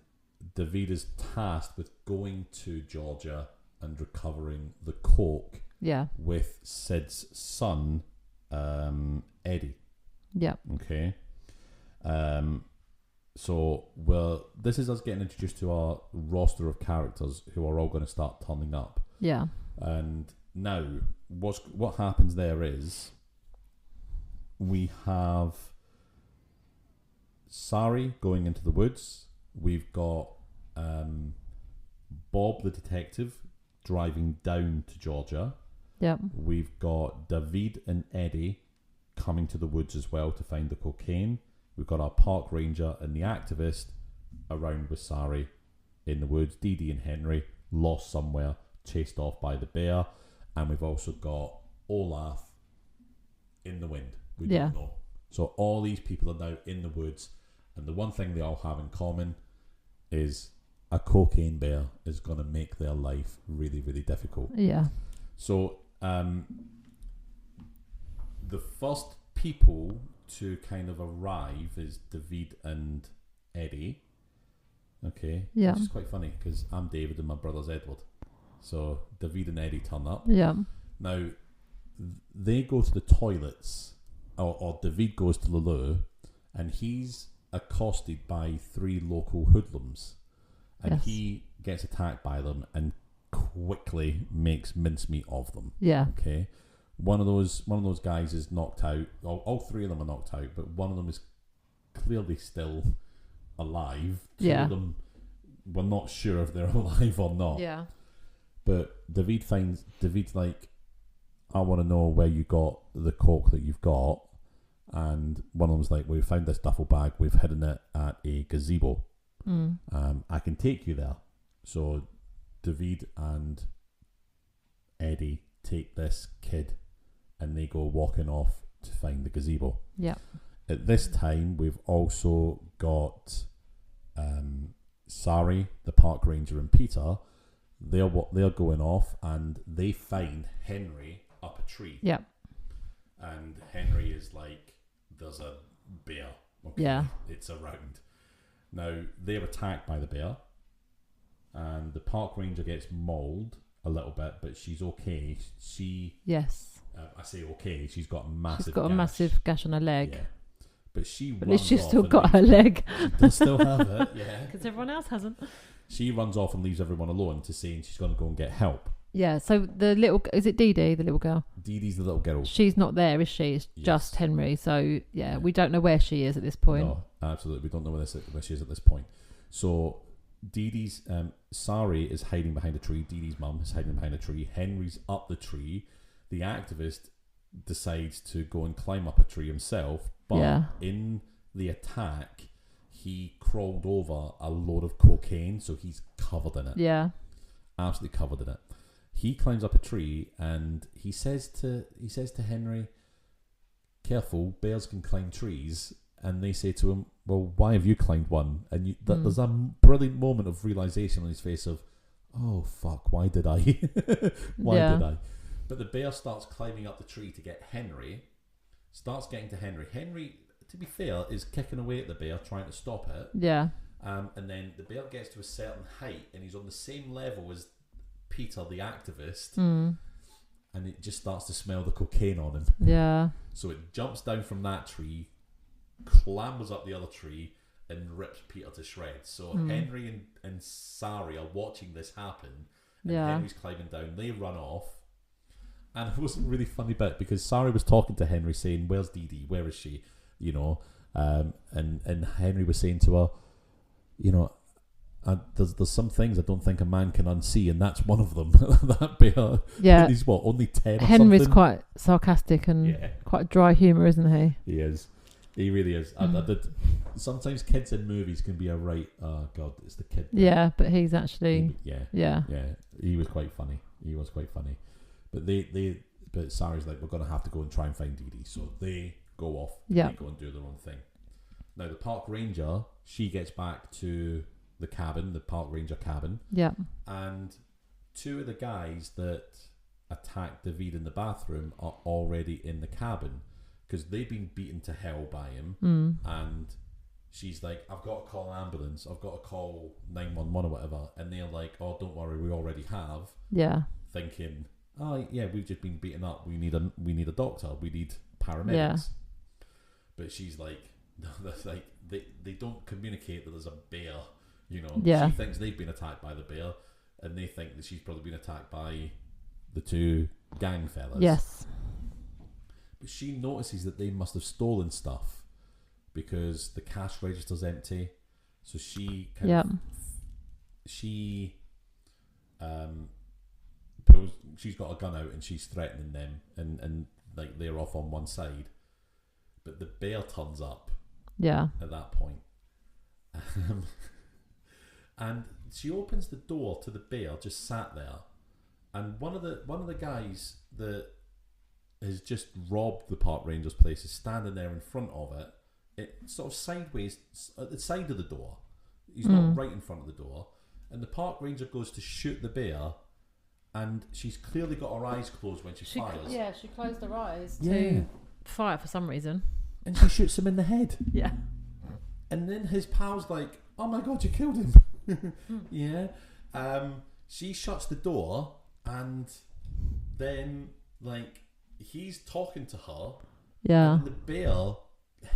Speaker 1: David is tasked with going to Georgia and recovering the coke with Sid's son, Eddie.
Speaker 2: Yeah.
Speaker 1: Okay. So, this is us getting introduced to our roster of characters who are all going to start turning up.
Speaker 2: Yeah.
Speaker 1: And now, what happens there is we have Sari going into the woods. We've got Bob the detective driving down to Georgia.
Speaker 2: Yep.
Speaker 1: We've got David and Eddie coming to the woods as well to find the cocaine. We've got our park ranger and the activist around with Sari in the woods. Dee Dee and Henry lost somewhere, chased off by the bear. And we've also got Olaf in the wind. We don't know. So all these people are now in the woods, and the one thing they all have in common is a cocaine bear is going to make their life really, really difficult.
Speaker 2: Yeah.
Speaker 1: So the first people to kind of arrive is David and Eddie, Okay.
Speaker 2: Yeah.
Speaker 1: Which is quite funny because I'm David and my brother's Edward. So David and Eddie turn up.
Speaker 2: Yeah.
Speaker 1: Now, they go to the toilets, or David goes to Lulu, and he's accosted by 3 local hoodlums. And he gets attacked by them and quickly makes mincemeat of them.
Speaker 2: Yeah.
Speaker 1: Okay. One of those guys is knocked out. All 3 of them are knocked out, but one of them is clearly still alive. 2 of them, we're not sure if they're alive or not.
Speaker 2: Yeah.
Speaker 1: But David's like, I want to know where you got the coke that you've got. And one of them's like, we found this duffel bag, we've hidden it at a gazebo. I can take you there. So David and Eddie take this kid and they go walking off to find the gazebo.
Speaker 2: Yeah.
Speaker 1: At this time, we've also got Sari, the park ranger, and Peter. They're going off and they find Henry up a tree.
Speaker 2: Yeah.
Speaker 1: And Henry is like, there's a bear. Okay,
Speaker 2: yeah.
Speaker 1: It's around. Now, they're attacked by the bear. And the park ranger gets mauled a little bit, but she's okay.
Speaker 2: Yes.
Speaker 1: I say okay. She's got a massive.
Speaker 2: She's got a massive gash on her leg.
Speaker 1: Yeah. But
Speaker 2: at least she's still got her leg.
Speaker 1: She does still have it. Yeah.
Speaker 2: Because everyone else hasn't.
Speaker 1: She runs off and leaves everyone alone to saying she's going to go and get help.
Speaker 2: Yeah. So the little, is it Dee Dee, the little girl?
Speaker 1: Dee Dee's the little girl.
Speaker 2: She's not there, is she? It's just Henry. So yeah, we don't know where she is at this point.
Speaker 1: No, absolutely. We don't know where she is at this point. So Dee Dee's Sari is hiding behind a tree. Dee Dee's mum is hiding behind a tree. Henry's up the tree. The activist decides to go and climb up a tree himself, but in the attack, he crawled over a load of cocaine, so he's covered in it.
Speaker 2: Yeah,
Speaker 1: absolutely covered in it. He climbs up a tree and he says to Henry, "Careful, bears can climb trees." And they say to him, "Well, why have you climbed one?" And there's a brilliant moment of realization on his face of, "Oh fuck, why did I? Why did I?" But the bear starts climbing up the tree to get Henry. Starts getting to Henry. Henry, to be fair, is kicking away at the bear, trying to stop it.
Speaker 2: Yeah.
Speaker 1: And then the bear gets to a certain height, and he's on the same level as Peter, the activist. And it just starts to smell the cocaine on him.
Speaker 2: Yeah.
Speaker 1: So it jumps down from that tree, clambers up the other tree, and rips Peter to shreds. So Henry and Sari are watching this happen, and Henry's climbing down. They run off, and it was a really funny bit because Sari was talking to Henry saying, "Where's Dee Dee? Where is she?" You know, and Henry was saying to her, you know, there's some things I don't think a man can unsee, and that's one of them. That bear.
Speaker 2: Yeah.
Speaker 1: He's what, only 10 or
Speaker 2: Henry's
Speaker 1: something?
Speaker 2: quite sarcastic and quite dry humour, isn't he?
Speaker 1: He is. He really is. I did. Sometimes kids in movies can be a right. Oh God, it's the kid.
Speaker 2: Yeah, but he's actually.
Speaker 1: Yeah. He was quite funny. But Sari's like, we're gonna have to go and try and find Dee Dee. So they go off.
Speaker 2: Yeah.
Speaker 1: They go and do their own thing. Now the park ranger, she gets back to the cabin, the park ranger cabin.
Speaker 2: Yeah.
Speaker 1: And 2 of the guys that attacked David in the bathroom are already in the cabin. Because they've been beaten to hell by him, and she's like, "I've got to call an ambulance. I've got to call 911 or whatever." And they're like, "Oh, don't worry, we already have."
Speaker 2: Yeah.
Speaker 1: Thinking, "Oh, yeah, we've just been beaten up. We need a doctor. We need paramedics."
Speaker 2: Yeah.
Speaker 1: But she's like, "No, that's like they don't communicate that there's a bear." You know,
Speaker 2: Yeah.
Speaker 1: She thinks they've been attacked by the bear, and they think that she's probably been attacked by the 2 gang fellas.
Speaker 2: Yes.
Speaker 1: But she notices that they must have stolen stuff because the cash register's empty. So she she's got a gun out and she's threatening them, and like they're off on one side. But the bear turns up.
Speaker 2: Yeah.
Speaker 1: At that point. And she opens the door to the bear just sat there, and one of the guys that has just robbed the park ranger's place is standing there in front of it. It sort of sideways at the side of the door. He's not right in front of the door, and the park ranger goes to shoot the bear, and she's clearly got her eyes closed when she fires.
Speaker 2: Yeah, she closed her eyes to fire for some reason,
Speaker 1: and she shoots him in the head.
Speaker 2: Yeah.
Speaker 1: And then his pal's like, oh my God, you killed him. Yeah. She shuts the door, and then like he's talking to her.
Speaker 2: Yeah.
Speaker 1: And the bear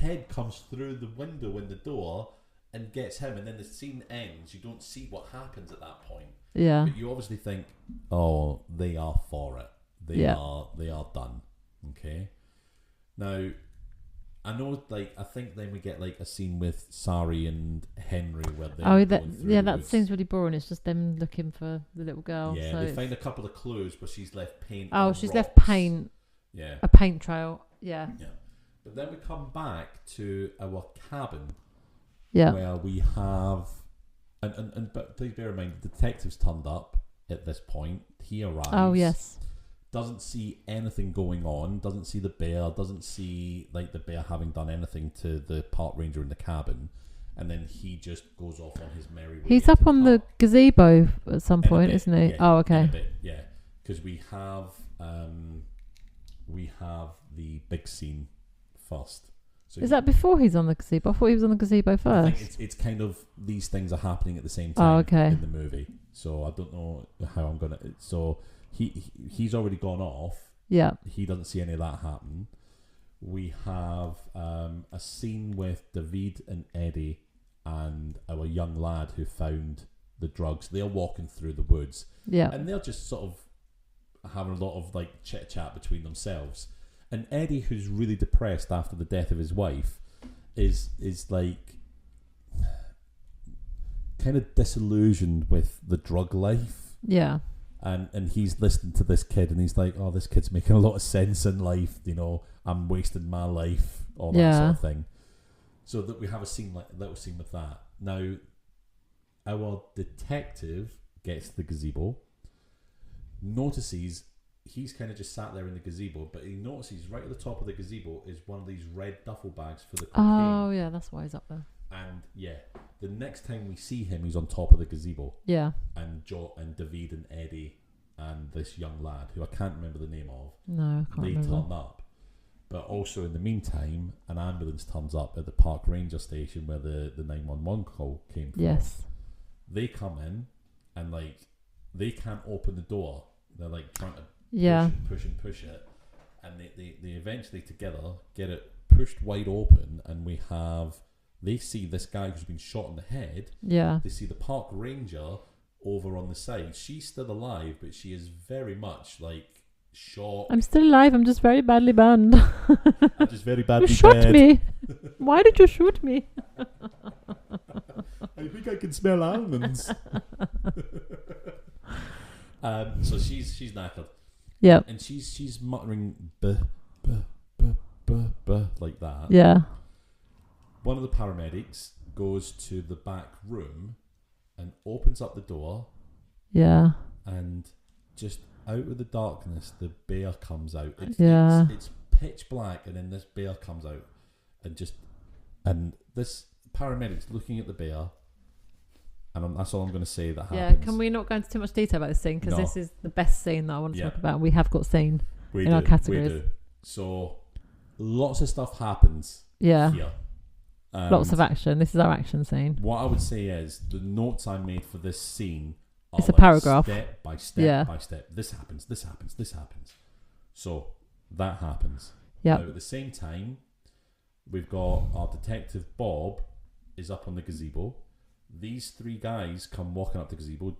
Speaker 1: head comes through the window in the door and gets him, and then the scene ends. You don't see what happens at that point.
Speaker 2: Yeah.
Speaker 1: But you obviously think, oh, they are for it. They are done. Okay. Now, I know, like, I think then we get like a scene with Sari and Henry where they
Speaker 2: that seems really boring. It's just them looking for the little girl.
Speaker 1: Yeah,
Speaker 2: so
Speaker 1: they find a couple of clues where she's left paint.
Speaker 2: Oh,
Speaker 1: on
Speaker 2: she's
Speaker 1: rocks.
Speaker 2: left paint.
Speaker 1: Yeah.
Speaker 2: A paint trail. Yeah.
Speaker 1: Yeah. But then we come back to our cabin.
Speaker 2: Yeah.
Speaker 1: Where we have, but please bear in mind, the detective's turned up at this point. He arrives.
Speaker 2: Oh yes.
Speaker 1: Doesn't see anything going on. Doesn't see the bear. Doesn't see like the bear having done anything to the park ranger in the cabin. And then he just goes off on his merry way.
Speaker 2: He's up on the gazebo at some point, isn't he?
Speaker 1: Yeah,
Speaker 2: oh, okay.
Speaker 1: In a bit, yeah, because we have the big scene first. So
Speaker 2: is that before he's on the gazebo? I thought he was on the gazebo first.
Speaker 1: I think it's kind of these things are happening at the same time in the movie. So I don't know how I'm gonna. So he's already gone off.
Speaker 2: Yeah.
Speaker 1: He doesn't see any of that happen. We have a scene with David and Eddie and our young lad who found the drugs. They're walking through the woods.
Speaker 2: Yeah.
Speaker 1: And they're just sort of having a lot of like chit chat between themselves. And Eddie, who's really depressed after the death of his wife, is like kind of disillusioned with the drug life.
Speaker 2: Yeah.
Speaker 1: And he's listening to this kid, and he's like, "Oh, this kid's making a lot of sense in life. You know, I'm wasting my life, all that sort of thing." So that we have a little scene with that. Now, our detective gets to the gazebo, notices. He's kind of just sat there in the gazebo, but he notices right at the top of the gazebo is one of these red duffel bags for the cocaine.
Speaker 2: Oh, yeah, that's why he's up there.
Speaker 1: And yeah, the next time we see him, he's on top of the gazebo.
Speaker 2: Yeah.
Speaker 1: And David and Eddie and this young lad, who I can't remember the name of,
Speaker 2: no, I can't remember.
Speaker 1: turn up. But also in the meantime, an ambulance turns up at the park ranger station where the 911 call came from.
Speaker 2: Yes.
Speaker 1: They come in and like they can't open the door. They're like trying to push it, and they eventually together get it pushed wide open, and they see this guy who's been shot in the head.
Speaker 2: Yeah.
Speaker 1: They see the park ranger over on the side. She's still alive, but she is very much like shot.
Speaker 2: I'm still alive. I'm just very badly burned.
Speaker 1: I'm just very badly
Speaker 2: You shot
Speaker 1: dead.
Speaker 2: me. Why did you shoot me?
Speaker 1: I think I can smell almonds. So she's knackered.
Speaker 2: Yeah.
Speaker 1: And she's muttering buh, buh, buh, buh, buh, like that.
Speaker 2: Yeah.
Speaker 1: One of the paramedics goes to the back room and opens up the door.
Speaker 2: Yeah.
Speaker 1: And just out of the darkness, the bear comes out. It's pitch black, and then this bear comes out, and this paramedic's looking at the bear. And that's all I'm going to say that happens.
Speaker 2: Yeah, can we not go into too much detail about this scene? Because this is the best scene that I want to talk about. We have got scene in our categories.
Speaker 1: We do. So, lots of stuff happens here.
Speaker 2: Lots of action. This is our action scene.
Speaker 1: What I would say is, the notes I made for this scene are
Speaker 2: it's a paragraph.
Speaker 1: Step by step by step. This happens, this happens, this happens. So, that happens.
Speaker 2: Yeah.
Speaker 1: Now, at the same time, we've got our detective Bob is up on the gazebo. These three guys come walking up the gazebo,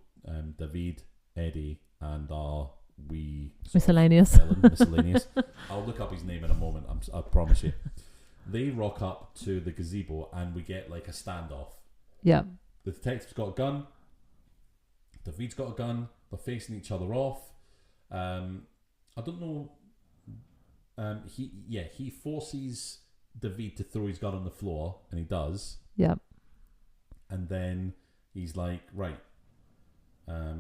Speaker 1: David, Eddie, and our wee...
Speaker 2: Miscellaneous.
Speaker 1: Miscellaneous. I'll look up his name in a moment, I promise you. They rock up to the gazebo and we get like a standoff. Yeah. The detective's got a gun. David's got a gun. They're facing each other off. I don't know... he forces David to throw his gun on the floor, and he does. Yeah. And then he's like, right, I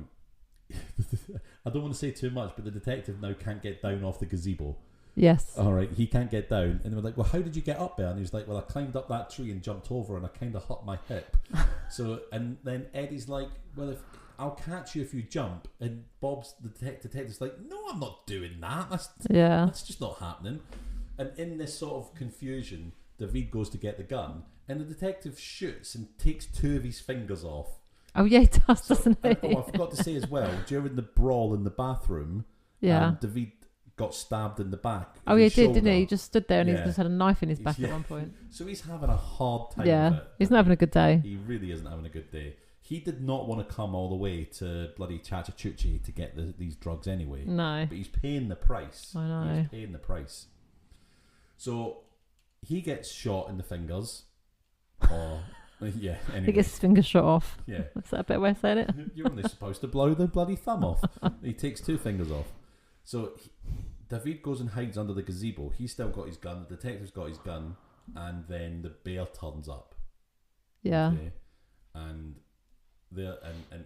Speaker 1: don't want to say too much, but the detective now can't get down off the gazebo. Yes. All right, he can't get down. And they were like, well, how did you get up there? And he was like, well, I climbed up that tree and jumped over, and I kind of hurt my hip. And then Eddie's like, well, I'll catch you if you jump. And Bob's, the detective's like, no, I'm not doing that. That's just not happening. And in this sort of confusion, David goes to get the gun, And the detective shoots and takes 2 of his fingers off.
Speaker 2: Oh yeah, he does, doesn't he?
Speaker 1: I forgot to say as well, during the brawl in the bathroom, David got stabbed in the back.
Speaker 2: Oh, he did, didn't he? He just stood there and he just had a knife in his back at one point.
Speaker 1: So he's having a hard time
Speaker 2: with
Speaker 1: it.
Speaker 2: He's not having a good day.
Speaker 1: He really isn't having a good day. He did not want to come all the way to bloody Chattahoochee to get these drugs anyway.
Speaker 2: No.
Speaker 1: But he's paying the price.
Speaker 2: I know.
Speaker 1: He's paying the price. So he gets shot in the fingers. Or, yeah, anyway.
Speaker 2: He gets his fingers shot off.
Speaker 1: Yeah.
Speaker 2: Is that a better way of saying it?
Speaker 1: You're only supposed to blow the bloody thumb off. He takes 2 fingers off. So David goes and hides under the gazebo. He's still got his gun. The detective's got his gun. And then the bear turns up.
Speaker 2: Yeah.
Speaker 1: Okay? And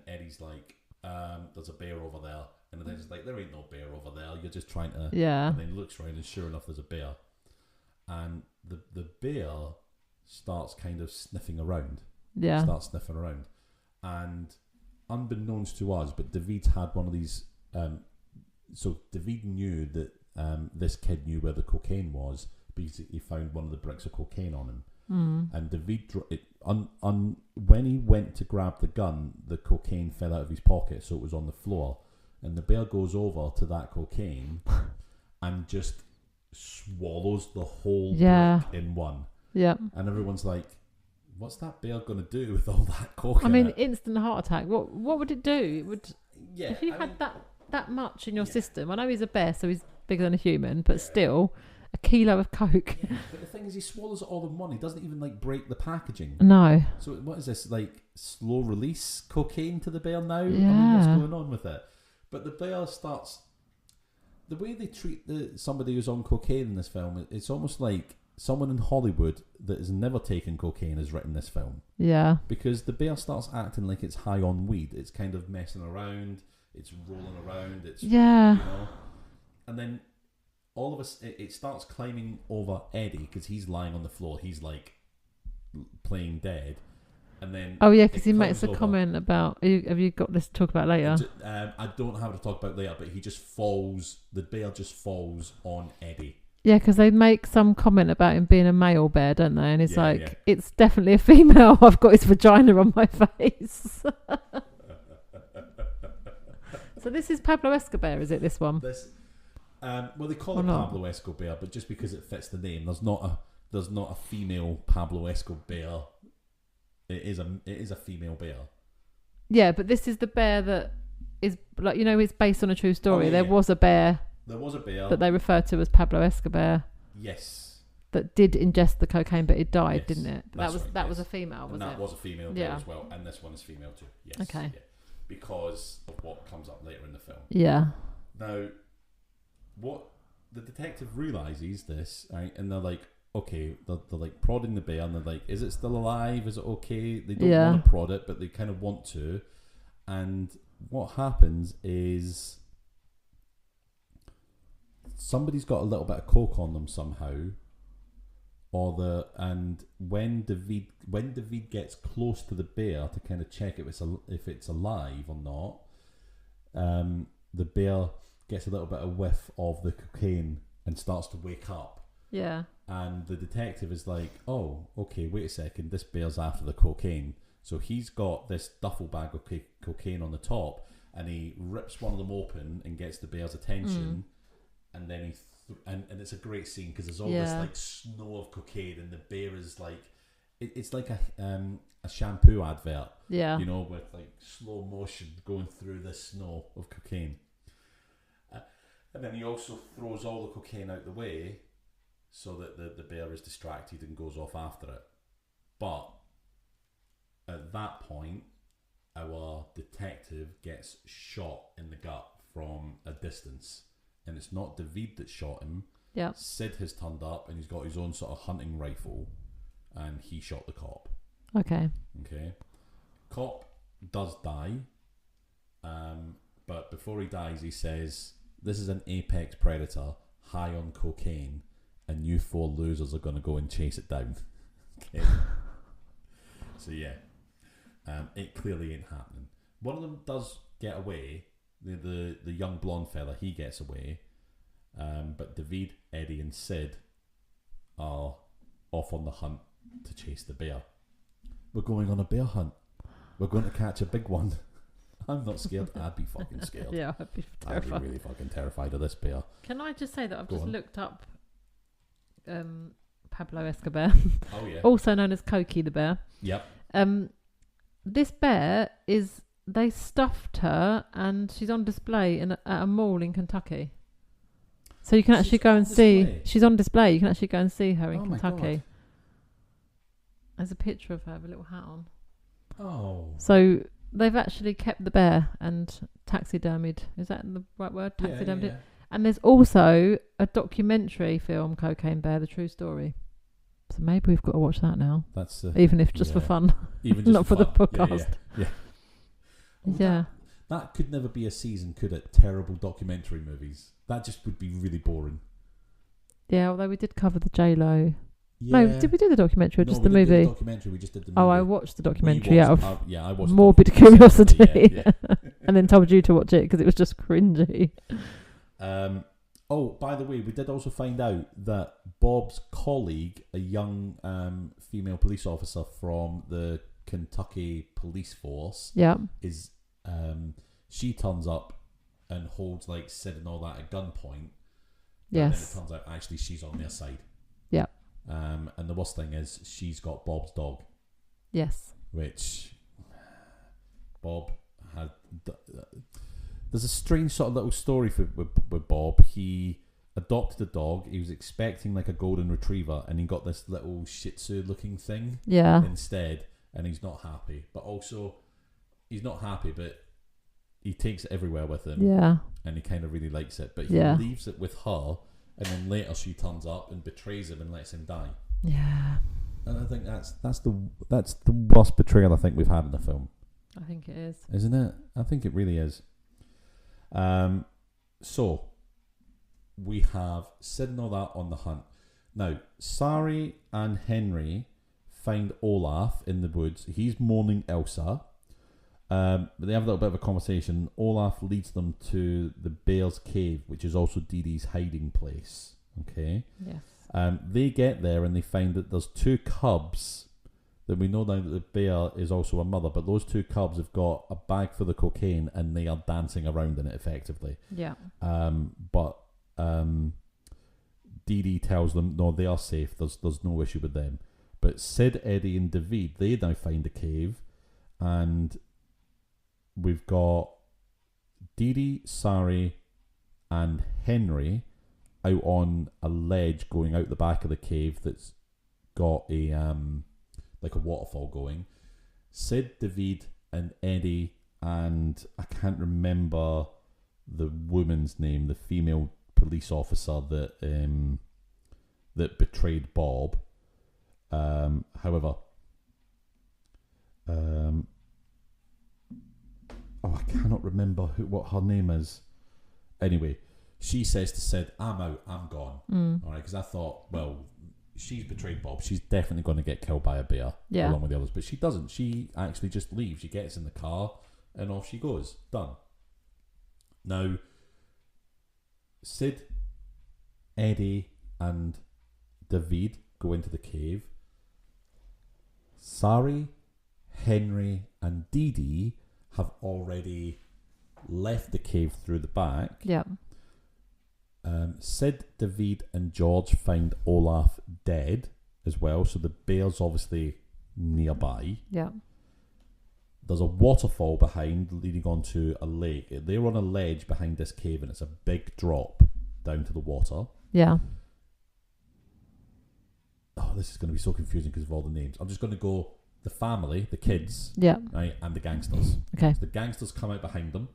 Speaker 1: Eddie's like, there's a bear over there. And the detective's like, there ain't no bear over there. You're just trying to...
Speaker 2: Yeah.
Speaker 1: And then he looks around and sure enough, there's a bear. And the bear starts kind of sniffing around.
Speaker 2: Yeah.
Speaker 1: Starts sniffing around. And unbeknownst to us, but David's had one of these... so David knew that this kid knew where the cocaine was because he found one of the bricks of cocaine on him. And David, when he went to grab the gun, the cocaine fell out of his pocket, so it was on the floor. And the bear goes over to that cocaine and just swallows the whole brick in one. Yeah. And everyone's like, what's that bear going to do with all that cocaine?
Speaker 2: I mean, instant heart attack. What would it do? It would.
Speaker 1: Yeah.
Speaker 2: If you had that much in your system, I know he's a bear, so he's bigger than a human, but still, a kilo of coke.
Speaker 1: Yeah, but the thing is, he swallows it all in one. He doesn't even break the packaging.
Speaker 2: No.
Speaker 1: So what is this, slow release cocaine to the bear now?
Speaker 2: Yeah.
Speaker 1: I mean, what's going on with it? But the bear starts... The way they treat somebody who's on cocaine in this film, it's almost like someone in Hollywood that has never taken cocaine has written this film. Yeah. Because the bear starts acting like it's high on weed. It's kind of messing around. It's rolling around. It's and then all of us, it starts climbing over Eddie because he's lying on the floor. He's playing dead. And then
Speaker 2: because he makes a comment about. Have you got this to talk about later?
Speaker 1: I don't have it to talk about later, but he just falls. The bear just falls on Eddie. Yeah,
Speaker 2: because they make some comment about him being a male bear, don't they? And it's it's definitely a female. I've got his vagina on my face. So this is Pablo Escobar, is it? This one?
Speaker 1: Well, they call it Pablo Escobar, but just because it fits the name, there's not a female Pablo Escobar. It is a female bear. Yeah,
Speaker 2: but this is the bear that is it's based on a true story. There was a bear.
Speaker 1: There was a bear
Speaker 2: that they refer to as Pablo Escobar.
Speaker 1: Yes.
Speaker 2: That did ingest the cocaine, but it died, didn't it?
Speaker 1: That
Speaker 2: was a female,
Speaker 1: and that was a female bear as well, and this one is female too. Yes. Okay. Yeah. Because of what comes up later in the film. Yeah. Now, what the detective realizes this, right, and they're like, okay, they're prodding the bear, and they're like, is it still alive? Is it okay? They don't want to prod it, but they kind of want to. And what happens is somebody's got a little bit of coke on them somehow, and when David gets close to the bear to kind of check if it's alive or not, the bear gets a little bit of whiff of the cocaine and starts to wake up. Yeah. And the detective is like, oh, okay, wait a second, this bear's after the cocaine. So he's got this duffel bag of cocaine on the top, and he rips one of them open and gets the bear's attention, and then and it's a great scene because there's all this snow of cocaine, and the bear is it's like a shampoo advert, with slow motion going through this snow of cocaine, and then he also throws all the cocaine out the way so that the bear is distracted and goes off after it. But at that point, our detective gets shot in the gut from a distance. And it's not David that shot him. Yeah. Sid has turned up and he's got his own sort of hunting rifle, and he shot the cop. Okay. Cop does die, but before he dies, he says, "This is an apex predator, high on cocaine, and you 4 losers are going to go and chase it down." Okay. So yeah, it clearly ain't happening. One of them does get away. The young blonde fella, he gets away, but David, Eddie and Sid are off on the hunt to chase the bear. We're going on a bear hunt. We're going to catch a big one. I'm not scared. I'd be fucking scared.
Speaker 2: Yeah, I'd be terrified.
Speaker 1: I'd be really fucking terrified of this bear.
Speaker 2: Can I just say that I've
Speaker 1: Go
Speaker 2: just
Speaker 1: on.
Speaker 2: looked up Pablo Escobar,
Speaker 1: Oh yeah.
Speaker 2: also known as Cokie the bear.
Speaker 1: Yep.
Speaker 2: This bear they stuffed her and she's on display at a mall in Kentucky. So you can actually go and see. She's on display. You can actually go and see her in Kentucky. There's a picture of her with a little hat on.
Speaker 1: Oh.
Speaker 2: So they've actually kept the bear and taxidermied. Is that the right word? Taxidermied it. And there's also a documentary film, Cocaine Bear: The True Story. So maybe we've got to watch that now.
Speaker 1: That's
Speaker 2: even if just for fun,
Speaker 1: even just
Speaker 2: not for the podcast.
Speaker 1: Yeah. That could never be a season, could it? Terrible documentary movies. That just would be really boring.
Speaker 2: Yeah, although we did cover the J-Lo.
Speaker 1: Yeah.
Speaker 2: No, did we do the documentary or just the
Speaker 1: we didn't
Speaker 2: movie?
Speaker 1: do the documentary, we just did the movie.
Speaker 2: Oh, I watched the documentary out of
Speaker 1: I watched
Speaker 2: morbid curiosity. And then told you to watch it because it was just cringy.
Speaker 1: Oh, by the way, we did also find out that Bob's colleague, a young female police officer from the Kentucky police force, is she turns up and holds like Sid and all that at gunpoint.
Speaker 2: Yes.
Speaker 1: And then it turns out actually she's on their side.
Speaker 2: Yeah.
Speaker 1: And the worst thing is she's got Bob's dog.
Speaker 2: Yes.
Speaker 1: Which Bob had. There's a strange sort of little story with Bob. He adopted a dog. He was expecting like a golden retriever, and he got this little Shih Tzu looking thing instead, and he's not happy. But also, he's not happy, but he takes it everywhere with him. Yeah. And he kind of really likes it, but he leaves it with her, and then later she turns up and betrays him and lets him die. Yeah. And I think that's the worst betrayal I think we've had in a film.
Speaker 2: I think it is.
Speaker 1: Isn't it? I think it really is. So we have Sid and all that on the hunt. Now, Sari and Henry find Olaf in the woods. He's mourning Elsa. But they have a little bit of a conversation. Olaf leads them to the bear's cave, which is also Dee Dee's hiding place. Okay. Yes. They get there and they find that there's two cubs. That we know now that the bear is also a mother, but those two cubs have got a bag full of cocaine and they are dancing around in it effectively. Yeah. But Dee Dee tells them no, they are safe. There's no issue with them. But Sid, Eddie, and David, they now find a cave, and we've got Dee Dee, Sari, and Henry out on a ledge going out the back of the cave that's got a like a waterfall going. Sid, David, and Eddie, and I can't remember the woman's name, the female police officer that betrayed Bob. However, I cannot remember what her name is. Anyway, she says to Sid, "I'm out, I'm gone." All right, because I thought, well, she's betrayed Bob. She's definitely going to get killed by a bear along with the others. But she doesn't. She actually just leaves. She gets in the car and off she goes. Done. Now, Sid, Eddie, and David go into the cave. Sari, Henry, and Dee Dee have already left the cave through the back. Yeah. Sid, David, and George find Olaf dead as well, so the bear's obviously nearby. Yeah. There's a waterfall behind leading onto a lake. They're on a ledge behind this cave, and it's a big drop down to the water. Yeah. Oh, this is going to be so confusing because of all the names. I'm just going to go the family, the kids, right, and the gangsters. Okay. So the gangsters come out behind them.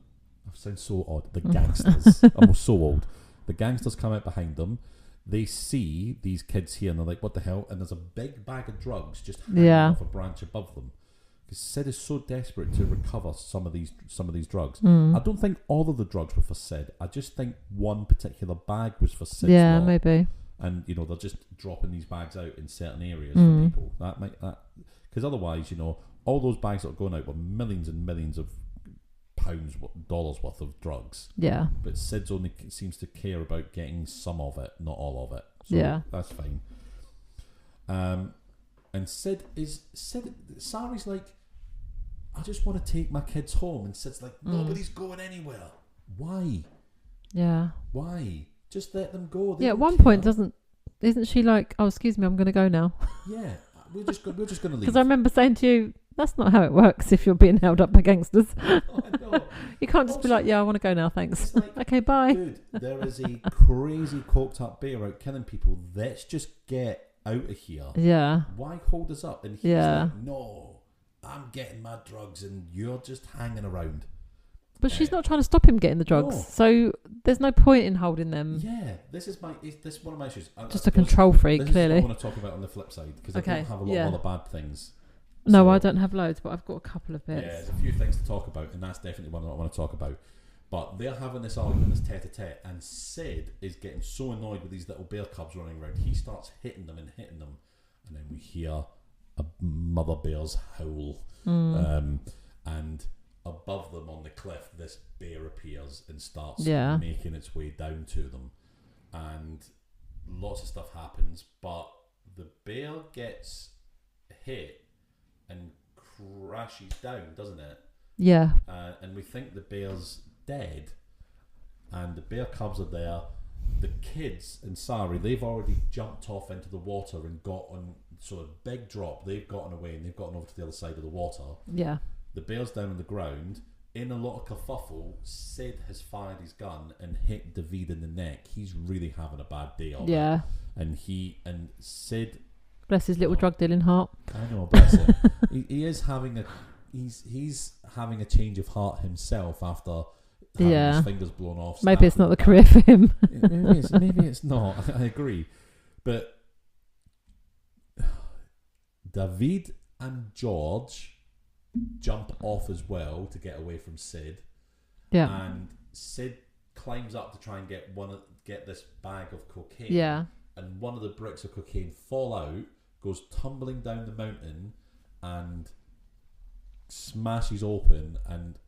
Speaker 1: That sounds so odd. The gangsters. I'm so old. The gangsters come out behind them. They see these kids here and they're like, what the hell? And there's a big bag of drugs just hanging off a branch above them. Because Sid is so desperate to recover some of these drugs. I don't think all of the drugs were for Sid. I just think one particular bag was for Sid. Yeah, maybe. And, you know, they're just dropping these bags out in certain areas for people. Because otherwise, you know, all those bags that are going out were millions and millions of dollars worth of drugs. Yeah. But Sid's only seems to care about getting some of it, not all of it. So that's fine. And Sari's like, I just want to take my kids home. And Sid's like, nobody's going anywhere. Why?
Speaker 2: Yeah.
Speaker 1: Why? Just let them go.
Speaker 2: At one point, isn't she like, oh, excuse me, I'm going to go now?
Speaker 1: Yeah, we're just going to leave.
Speaker 2: Because I remember saying to you, that's not how it works if you're being held up by gangsters.
Speaker 1: I know.
Speaker 2: You can't just be like, yeah, I want to go now, thanks.
Speaker 1: Like,
Speaker 2: okay, bye.
Speaker 1: Dude, there is a crazy coked up bear out killing people. Let's just get out of here.
Speaker 2: Yeah.
Speaker 1: Why hold us up? And he's like, no, I'm getting my drugs and you're just hanging around.
Speaker 2: But she's not trying to stop him getting the drugs, so there's no point in holding them.
Speaker 1: Yeah, this is one of my issues.
Speaker 2: Just a control freak,
Speaker 1: this
Speaker 2: clearly.
Speaker 1: Is what I want to talk about on the flip side, because I don't have a lot of other bad things.
Speaker 2: No,
Speaker 1: so,
Speaker 2: I don't have loads, but I've got a couple of bits.
Speaker 1: Yeah, there's a few things to talk about, and that's definitely one that I want to talk about. But they're having this argument, this tete-a-tete, and Sid is getting so annoyed with these little bear cubs running around. He starts hitting them, and then we hear a mother bear's howl. And above them on the cliff, this bear appears and starts making its way down to them. And lots of stuff happens, but the bear gets hit and crashes down, doesn't it?
Speaker 2: Yeah.
Speaker 1: And we think the bear's dead, and the bear cubs are there. The kids and Sari, they've already jumped off into the water and got on, sort of big drop, they've gotten away and they've gotten over to the other side of the water. Yeah. The bear's down on the ground. In a lot of kerfuffle, Sid has fired his gun and hit David in the neck. He's really having a bad day of it. And Sid,
Speaker 2: bless his little drug dealing heart.
Speaker 1: I know, bless him. he is having he's having a change of heart himself after having his fingers blown off.
Speaker 2: Maybe it's not the career for him.
Speaker 1: Maybe it's not. I agree, but David and George jump off as well to get away from Sid. Yeah. And Sid climbs up to try and get this bag of cocaine. Yeah. And one of the bricks of cocaine fall out, goes tumbling down the mountain, and smashes open and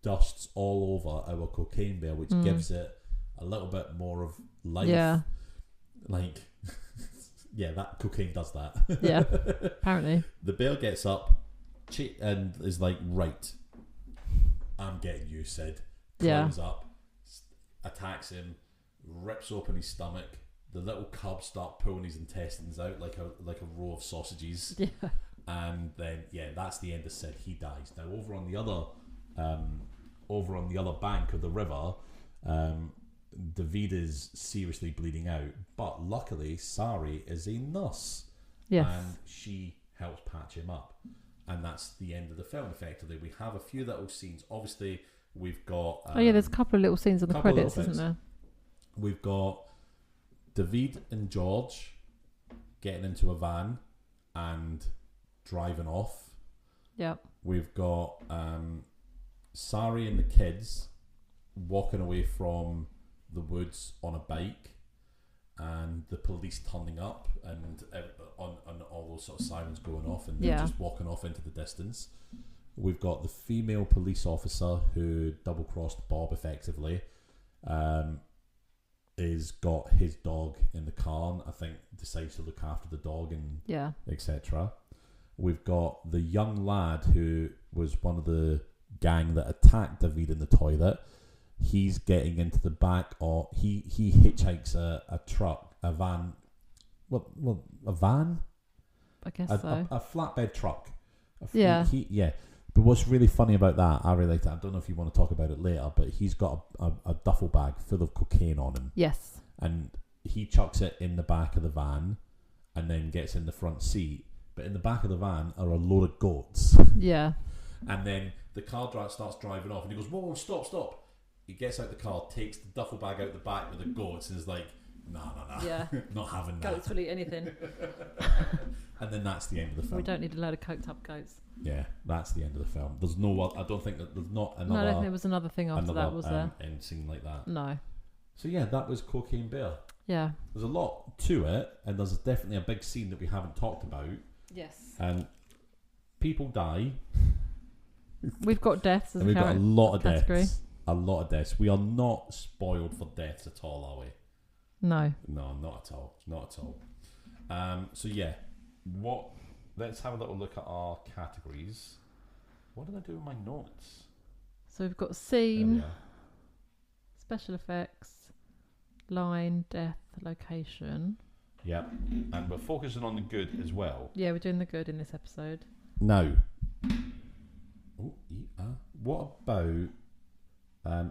Speaker 1: dusts all over our cocaine bear, which gives it a little bit more of life. Yeah. Like, yeah, that cocaine does that. Yeah. Apparently. The bear gets up and is like, right, I'm getting you, Sid. Climbs up, attacks him, rips open his stomach. The little cubs start pulling his intestines out like a row of sausages. Yeah. And then that's the end of Sid. He dies. Now over on the other bank of the river, David is seriously bleeding out, but luckily Sari is a nurse. Yes. And she helps patch him up. And that's the end of the film, effectively. We have a few little scenes. Obviously, we've got... there's a couple of little scenes on the credits, isn't there? We've got David and George getting into a van and driving off. Yep. We've got Sari and the kids walking away from the woods on a bike, and the police turning up and on all those sort of sirens going off, and they're just walking off into the distance. We've got the female police officer who double-crossed Bob effectively, is got his dog in the car and I think decides to look after the dog and etc. We've got the young lad who was one of the gang that attacked David in the toilet. He's getting into the back of he hitchhikes a truck, a van. Well, a van? I guess so. A flatbed truck. But what's really funny about that, I really liked it. I don't know if you want to talk about it later, but he's got a duffel bag full of cocaine on him. Yes. And he chucks it in the back of the van and then gets in the front seat. But in the back of the van are a load of goats. Yeah. And then the car starts driving off and he goes, whoa, stop. He gets out the car, takes the duffel bag out the back with the goats and is like, nah. Yeah. Not having that. Goats will eat anything. And then that's the end of the film. We don't need a load of coked up goats. Yeah, that's the end of the film. There's no, I don't think that there's not another. No, I don't think there was another thing after that, was there? End scene like that. No. So yeah, that was Cocaine Bear. Yeah. There's a lot to it, and there's definitely a big scene that we haven't talked about. Yes. And people die. We've got deaths as a category. We've got a lot of deaths. A lot of deaths. We are not spoiled for deaths at all, are we? No. No, not at all. Not at all. So yeah, Let's have a little look at our categories. What did I do with my notes?
Speaker 2: So we've got scene, special effects, line, death, location.
Speaker 1: Yeah, and we're focusing on the good as well.
Speaker 2: Yeah, we're doing the good in this episode.
Speaker 1: Now, what about...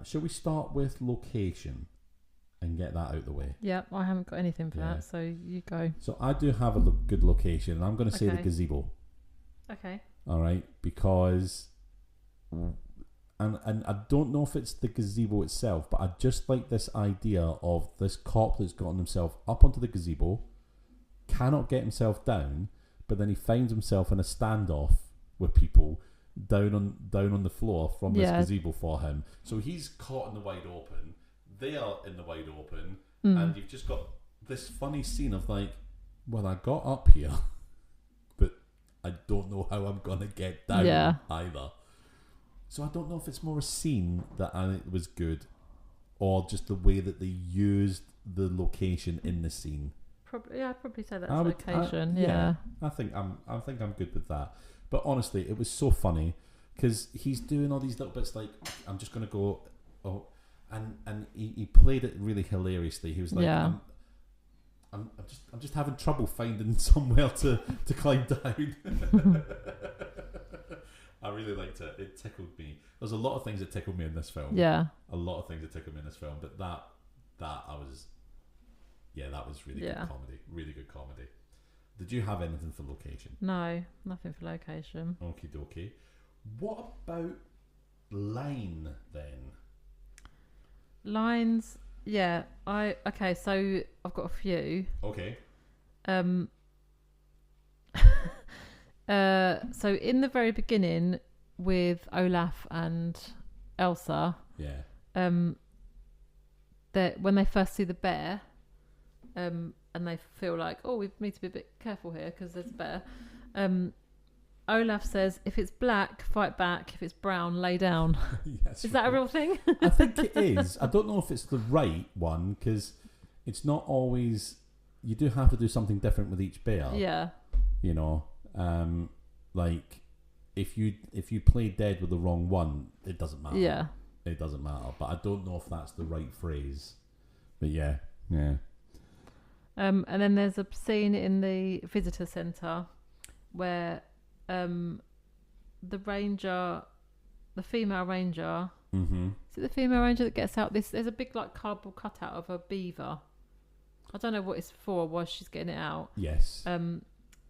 Speaker 1: shall we start with location and get that out the way?
Speaker 2: Yeah, I haven't got anything for that, so you go.
Speaker 1: So I do have a good location, and I'm going to say the gazebo.
Speaker 2: Okay.
Speaker 1: All right, because... And I don't know if it's the gazebo itself, but I just like this idea of this cop that's gotten himself up onto the gazebo, cannot get himself down, but then he finds himself in a standoff with people down on the floor from this gazebo for him. So he's caught in the wide open, they are in the wide open, and you've just got this funny scene of like, well, I got up here, but I don't know how I'm going to get down either. So I don't know if it's more a scene that was good, or just the way that they used the location in the scene.
Speaker 2: I'd probably say that's location.
Speaker 1: I think I'm good with that. But honestly, it was so funny because he's doing all these little bits like, I'm just gonna go, and he played it really hilariously. He was like, I'm just having trouble finding somewhere to climb down. I really liked it. It tickled me. There's a lot of things that tickled me in this film.
Speaker 2: Yeah.
Speaker 1: A lot of things that tickled me in this film. But that was really good comedy. Really good comedy. Did you have anything for location?
Speaker 2: No, nothing for location.
Speaker 1: Okie dokie. What about line then?
Speaker 2: Lines, yeah. Okay, so I've got a few.
Speaker 1: Okay.
Speaker 2: So in the very beginning with Olaf and Elsa, that when they first see the bear, and they feel like, oh, we need to be a bit careful here because there's a bear. Olaf says, if it's black, fight back. If it's brown, lay down.
Speaker 1: Yes,
Speaker 2: is that a real thing?
Speaker 1: I think it is. I don't know if it's the right one because it's not always. You do have to do something different with each bear.
Speaker 2: Yeah.
Speaker 1: You know. Like if you play dead with the wrong one, it doesn't matter.
Speaker 2: Yeah,
Speaker 1: it doesn't matter. But I don't know if that's the right phrase. But yeah.
Speaker 2: And then there's a scene in the visitor centre where the female ranger. Mm-hmm. Is it the female ranger that gets out this? There's a big like cardboard cutout of a beaver. I don't know what it's for. Why she's getting it out?
Speaker 1: Yes.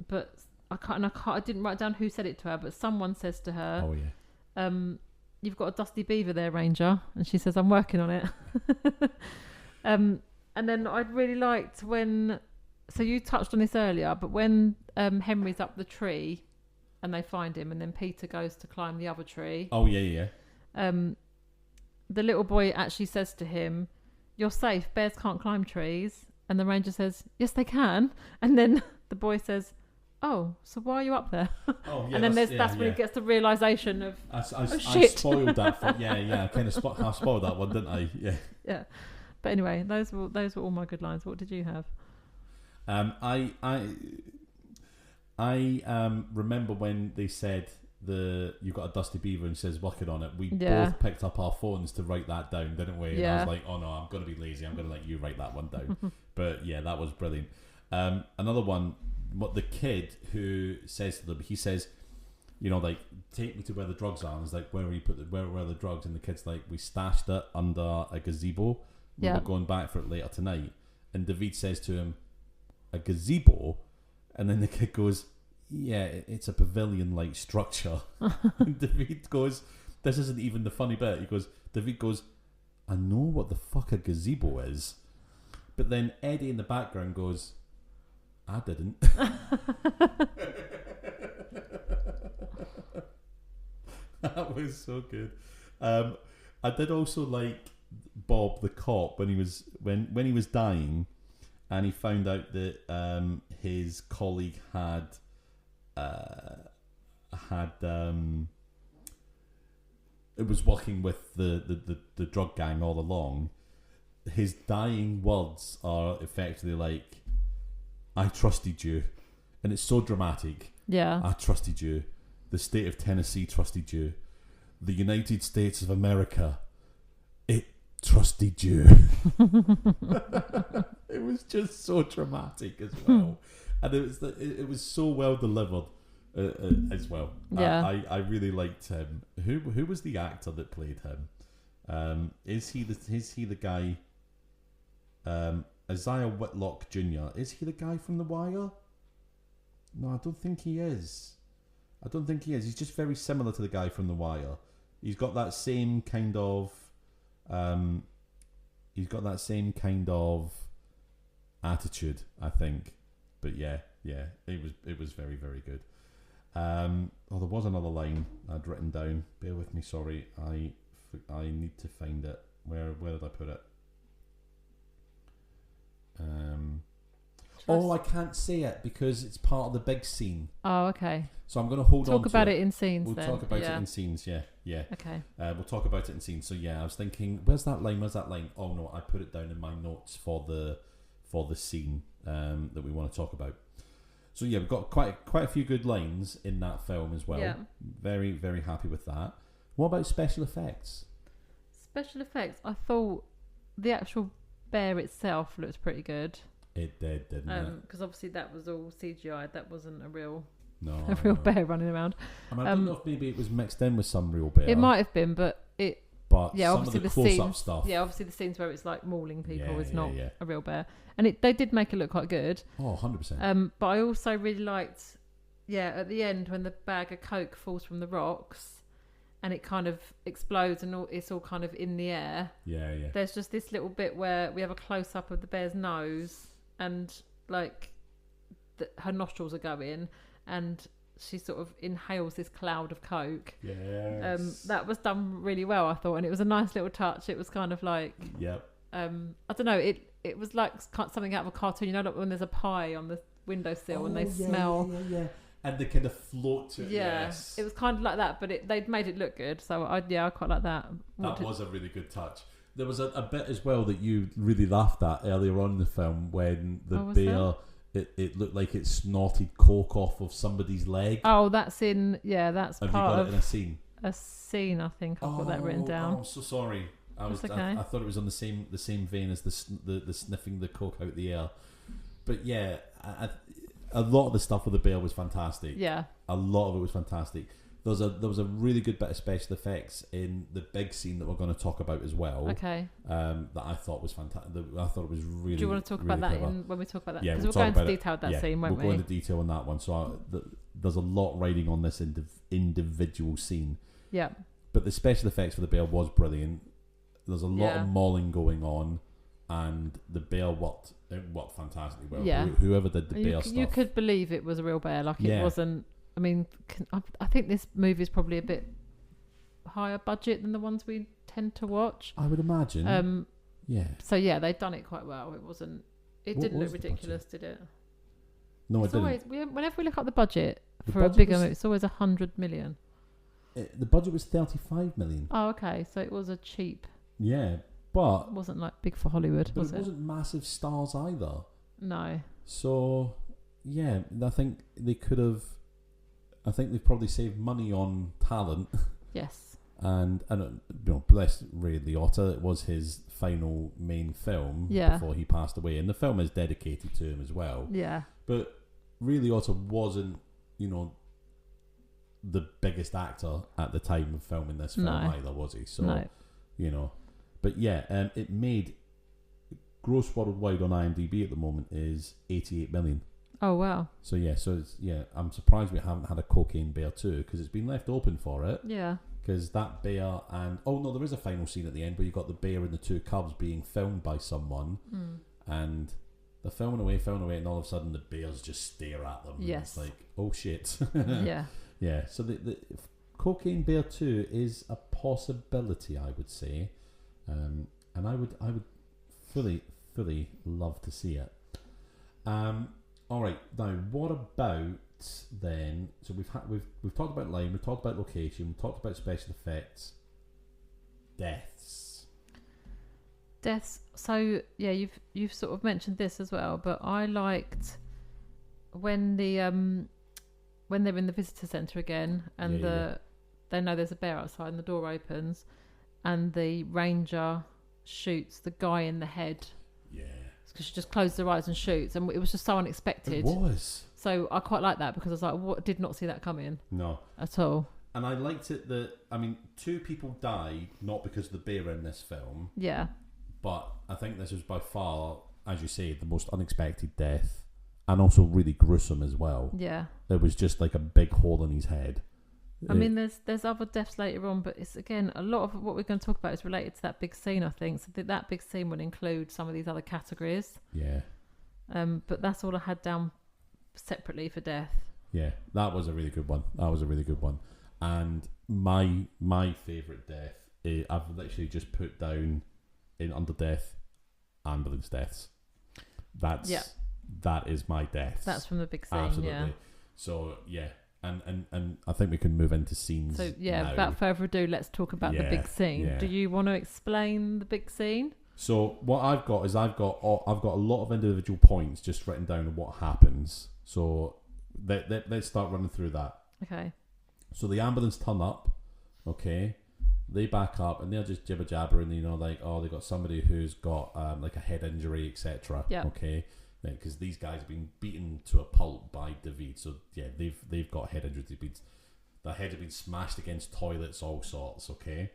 Speaker 2: But. I didn't write down who said it to her, but someone says to her,
Speaker 1: "Oh yeah,
Speaker 2: you've got a dusty beaver there, Ranger," and she says, "I'm working on it." And then I'd really liked when, so you touched on this earlier, but when Henry's up the tree and they find him, and then Peter goes to climb the other tree.
Speaker 1: Oh yeah.
Speaker 2: The little boy actually says to him, "You're safe. Bears can't climb trees." And the Ranger says, "Yes, they can." And then the boy says, "Oh, so why are you up there?"
Speaker 1: Oh, yeah,
Speaker 2: and then that's when he gets the realisation of,
Speaker 1: I spoiled that. I kind of spoiled that one, didn't I? Yeah.
Speaker 2: Yeah. But anyway, those were all my good lines. What did you have?
Speaker 1: I remember when they said you got a dusty beaver and says working on it. We both picked up our phones to write that down, didn't we? And I was like, oh no, I'm going to be lazy. I'm going to let you write that one down. But yeah, that was brilliant. Another one. What the kid who says to them, he says, you know, like, take me to where the drugs are. And it's like, where are the drugs? And the kid's like, we stashed it under a gazebo. We're going back for it later tonight. And David says to him, a gazebo? And then the kid goes, yeah, it's a pavilion-like structure. And David goes, this isn't even the funny bit. David goes, I know what the fuck a gazebo is. But then Eddie in the background goes, I didn't. That was so good. I did also like Bob the cop when he was dying, and he found out that his colleague had it was working with the drug gang all along. His dying words are effectively like, I trusted you, and it's so dramatic.
Speaker 2: Yeah.
Speaker 1: I trusted you. The state of Tennessee trusted you. The United States of America, it trusted you. It was just so dramatic as well, and it was so well delivered as well.
Speaker 2: Yeah.
Speaker 1: I really liked him. Who was the actor that played him? Is he the guy? Isaiah Whitlock Jr. Is he the guy from The Wire? No, I don't think he is. He's just very similar to the guy from The Wire. He's got that same kind of. Attitude, I think. But yeah, it was very, very good. There was another line I'd written down. Bear with me, sorry. I need to find it. Where did I put it? I can't say it because it's part of the big scene.
Speaker 2: Oh, okay.
Speaker 1: So I'm going to hold on to it.
Speaker 2: Talk about it in scenes.
Speaker 1: We'll talk about it in scenes. Yeah.
Speaker 2: Okay.
Speaker 1: We'll talk about it in scenes. So yeah, I was thinking, where's that line? Oh no, I put it down in my notes for the scene that we want to talk about. So yeah, we've got quite a few good lines in that film as well.
Speaker 2: Yeah.
Speaker 1: Very, very happy with that. What about special effects?
Speaker 2: Special effects. I thought the actual bear itself looked pretty good.
Speaker 1: It did, didn't it?
Speaker 2: Because obviously that was all CGI. That wasn't a real bear running around.
Speaker 1: I don't know if maybe it was mixed in with some real bear.
Speaker 2: It might have been, but
Speaker 1: some of the close-up stuff.
Speaker 2: Yeah, obviously the scenes where it's like mauling people is not a real bear, and they did make it look quite good.
Speaker 1: Oh, 100%.
Speaker 2: But I also really liked, at the end when the bag of Coke falls from the rocks, and it kind of explodes and it's all kind of in the air.
Speaker 1: Yeah.
Speaker 2: There's just this little bit where we have a close-up of the bear's nose, and like her nostrils are going, and she sort of inhales this cloud of Coke.
Speaker 1: Yes.
Speaker 2: That was done really well, I thought, and it was a nice little touch. It was kind of like, I don't know, it was like something out of a cartoon. You know, like when there's a pie on the windowsill and they smell.
Speaker 1: Yeah. And they kind of float to it.
Speaker 2: Yeah,
Speaker 1: yes.
Speaker 2: It was kind of like that, but they'd made it look good. So I quite like that.
Speaker 1: That was a really good touch. There was a bit as well that you really laughed at earlier on in the film when the bear. It looked like it snorted coke off of somebody's leg.
Speaker 2: Oh, that's in... Yeah, that's
Speaker 1: Have
Speaker 2: part
Speaker 1: you got
Speaker 2: of...
Speaker 1: it in a scene?
Speaker 2: A scene, I think. I've got that written down.
Speaker 1: I'm so sorry. I thought it was on the same vein as the sniffing the coke out the air. But yeah, a lot of the stuff with the bear was fantastic. Yeah. A lot of it was fantastic. There was a really good bit of special effects in the big scene that we're going to talk about as well. Okay. That I thought was fantastic. I thought it was really. Do
Speaker 2: you want to talk about that when we talk about that?
Speaker 1: Yeah,
Speaker 2: because we'll go into detail with that scene, won't we?
Speaker 1: We'll go into detail on that one. So there's a lot riding on this individual scene. Yeah. But the special effects for the bear was brilliant. There's a lot of mauling going on, and the bear worked fantastically well. Yeah. Whoever did the bear stuff,
Speaker 2: you could believe it was a real bear. Like it wasn't. I mean, I think this movie is probably a bit higher budget than the ones we tend to watch.
Speaker 1: I would imagine. Yeah.
Speaker 2: So yeah, they'd done it quite well. It wasn't. It didn't look ridiculous, did it?
Speaker 1: No, it didn't.
Speaker 2: Whenever we look up the budget for a bigger movie, it's always 100 million.
Speaker 1: The budget was 35 million.
Speaker 2: Oh, okay. So it was a cheap.
Speaker 1: Yeah, but
Speaker 2: it wasn't like big for Hollywood.
Speaker 1: But it wasn't massive stars either.
Speaker 2: No.
Speaker 1: So yeah, I think they could have. I think they've probably saved money on talent.
Speaker 2: Yes.
Speaker 1: And bless Ray Liotta. It was his final main film before he passed away, and the film is dedicated to him as well. Yeah. But Ray Liotta wasn't, the biggest actor at the time of filming this film either, was he? So, but yeah, it made gross worldwide on IMDb at the moment is 88 million.
Speaker 2: Oh wow!
Speaker 1: So I'm surprised we haven't had a Cocaine Bear 2 because it's been left open for it. Yeah. Because that bear and there is a final scene at the end where you got the bear and the two cubs being filmed by someone, and they're filming away, and all of a sudden the bears just stare at them. Yes. And it's like, oh shit. Yeah. Yeah. So the Cocaine Bear 2 is a possibility, I would say, and I would fully love to see it. All right, now what about then? So we've talked about line, we've talked about location, we've talked about special effects, deaths.
Speaker 2: So yeah, you've sort of mentioned this as well, but I liked when when they're in the visitor centre again, and they know there's a bear outside, and the door opens, and the ranger shoots the guy in the head.
Speaker 1: Yeah.
Speaker 2: Because she just closed her eyes and shoots, and it was just so unexpected.
Speaker 1: It was.
Speaker 2: So I quite like that, because I was like, what? Did not see that coming.
Speaker 1: No.
Speaker 2: At all.
Speaker 1: And I liked it that, I mean, 2 people died, not because of the bear in this film.
Speaker 2: Yeah.
Speaker 1: But I think this was by far, as you say, the most unexpected death, and also really gruesome as well.
Speaker 2: Yeah.
Speaker 1: There was just like a big hole in his head.
Speaker 2: I mean, there's other deaths later on, but it's, again, a lot of what we're going to talk about is related to that big scene, I think. So that big scene would include some of these other categories.
Speaker 1: Yeah.
Speaker 2: But that's all I had down separately for death.
Speaker 1: Yeah, that was a really good one. And my favourite death, I've literally just put down in under death, ambulance deaths. That is my death.
Speaker 2: That's from the big scene.
Speaker 1: Absolutely.
Speaker 2: Yeah.
Speaker 1: So yeah. And I think we can move into scenes.
Speaker 2: So yeah,
Speaker 1: now.
Speaker 2: without further ado, let's talk about the big scene.
Speaker 1: Yeah.
Speaker 2: Do you want to explain the big scene?
Speaker 1: So what I've got is I've got a lot of individual points just written down of what happens. So let's start running through that.
Speaker 2: Okay.
Speaker 1: So the ambulance turn up, okay. They back up and they're just jibber jabbering, like, oh, they got somebody who's got like a head injury, etc.
Speaker 2: Yeah.
Speaker 1: Okay. Because these guys have been beaten to a pulp by David, so yeah, they've got head injuries. Their heads have been smashed against toilets, all sorts. Okay,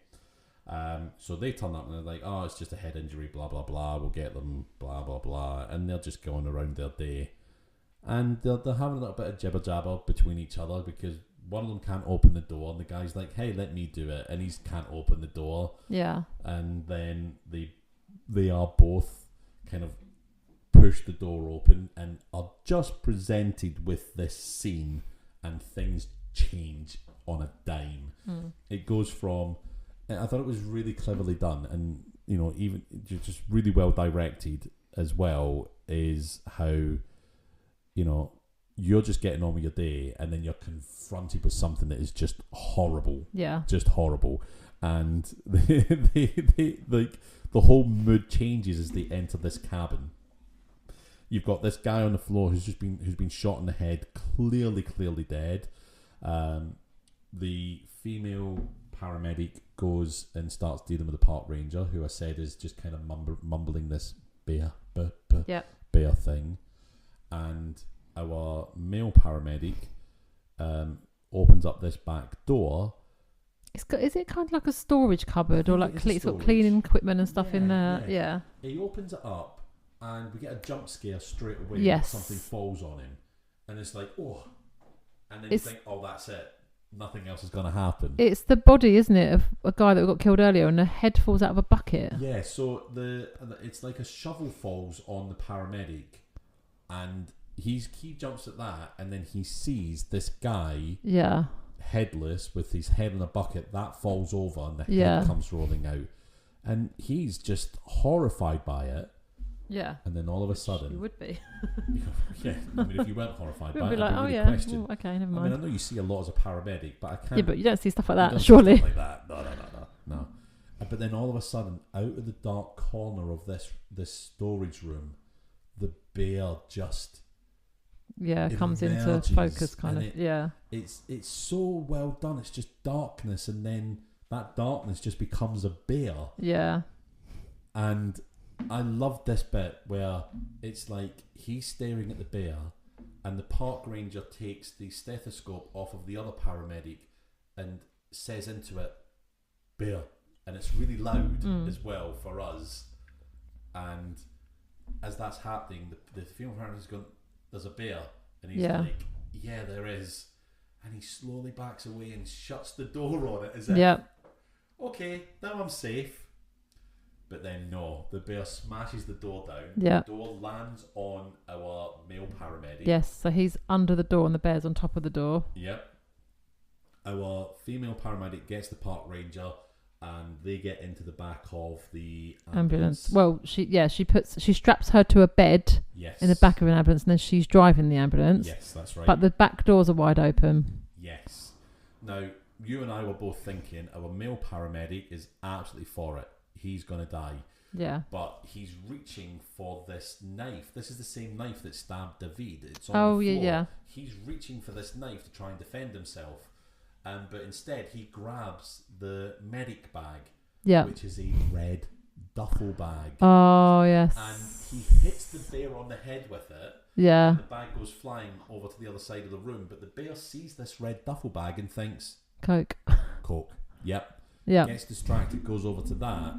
Speaker 1: so they turn up and they're like, "Oh, it's just a head injury, blah blah blah. We'll get them, blah blah blah," and they're just going around their day, and they're having a little bit of jibber jabber between each other because one of them can't open the door, and the guy's like, "Hey, let me do it," and he can't open the door.
Speaker 2: Yeah,
Speaker 1: and then they are both kind of push the door open and are just presented with this scene, and things change on a dime. It goes from, I thought it was really cleverly done, and even just really well directed as well, is how you're just getting on with your day and then you're confronted with something that is just horrible.
Speaker 2: Yeah,
Speaker 1: just horrible, and they like the whole mood changes as they enter this cabin. You've got this guy on the floor who's been shot in the head, clearly dead. The female paramedic goes and starts dealing with the park ranger, who I said is just kind of mumbling this bear thing. And our male paramedic opens up this back door.
Speaker 2: Is it kind of like a storage cupboard, or like it's got cleaning equipment and stuff in there? Yeah.
Speaker 1: He opens it up. And we get a jump scare straight away.
Speaker 2: Yes.
Speaker 1: Something falls on him. And it's like, oh. And then you think, oh, that's it. Nothing else is going to happen.
Speaker 2: It's the body, isn't it, of a guy that got killed earlier, and the head falls out of a bucket.
Speaker 1: Yeah, so it's like a shovel falls on the paramedic. And he jumps at that, and then he sees this guy headless with his head in a bucket. That falls over, and the head comes rolling out. And he's just horrified by it. Yeah. And then all of a sudden...
Speaker 2: You would be.
Speaker 1: Yeah. I mean, if you weren't horrified by it,
Speaker 2: be like,
Speaker 1: I'd be really questioned.
Speaker 2: Okay, never mind.
Speaker 1: I mean, I know you see a lot as a paramedic, but I can't...
Speaker 2: Yeah, but you don't see stuff like that, surely.
Speaker 1: Stuff like that. No. But then all of a sudden, out of the dark corner of this storage room, the bear just...
Speaker 2: Yeah, comes into focus, kind of.
Speaker 1: It's so well done. It's just darkness, and then that darkness just becomes a bear.
Speaker 2: Yeah.
Speaker 1: And... I love this bit where it's like he's staring at the bear, and the park ranger takes the stethoscope off of the other paramedic and says into it, "Bear," and it's really loud as well for us. And as that's happening, the female paramedic's going, "There's a bear," and he's like, "Yeah, there is," and he slowly backs away and shuts the door on it as if, okay, now I'm safe. But then no, the bear smashes the door down.
Speaker 2: Yeah.
Speaker 1: The door lands on our male paramedic.
Speaker 2: Yes, so he's under the door and the bear's on top of the door.
Speaker 1: Yep. Our female paramedic gets the park ranger, and they get into the back of the ambulance.
Speaker 2: Well, she straps her to a bed in the back of an ambulance, and then she's driving the ambulance.
Speaker 1: Yes, that's right.
Speaker 2: But the back doors are wide open.
Speaker 1: Yes. Now, you and I were both thinking our male paramedic is absolutely for it. He's going to die.
Speaker 2: Yeah.
Speaker 1: But he's reaching for this knife. This is the same knife that stabbed David. It's on
Speaker 2: Oh,
Speaker 1: the floor.
Speaker 2: yeah.
Speaker 1: He's reaching for this knife to try and defend himself. But instead, he grabs the medic bag,
Speaker 2: Yeah.
Speaker 1: which is a red duffel bag.
Speaker 2: Oh, yes.
Speaker 1: And he hits the bear on the head with it.
Speaker 2: Yeah.
Speaker 1: And the bag goes flying over to the other side of the room. But the bear sees this red duffel bag and thinks,
Speaker 2: Coke.
Speaker 1: Coke. Yep.
Speaker 2: Yeah.
Speaker 1: Gets distracted, goes over to that.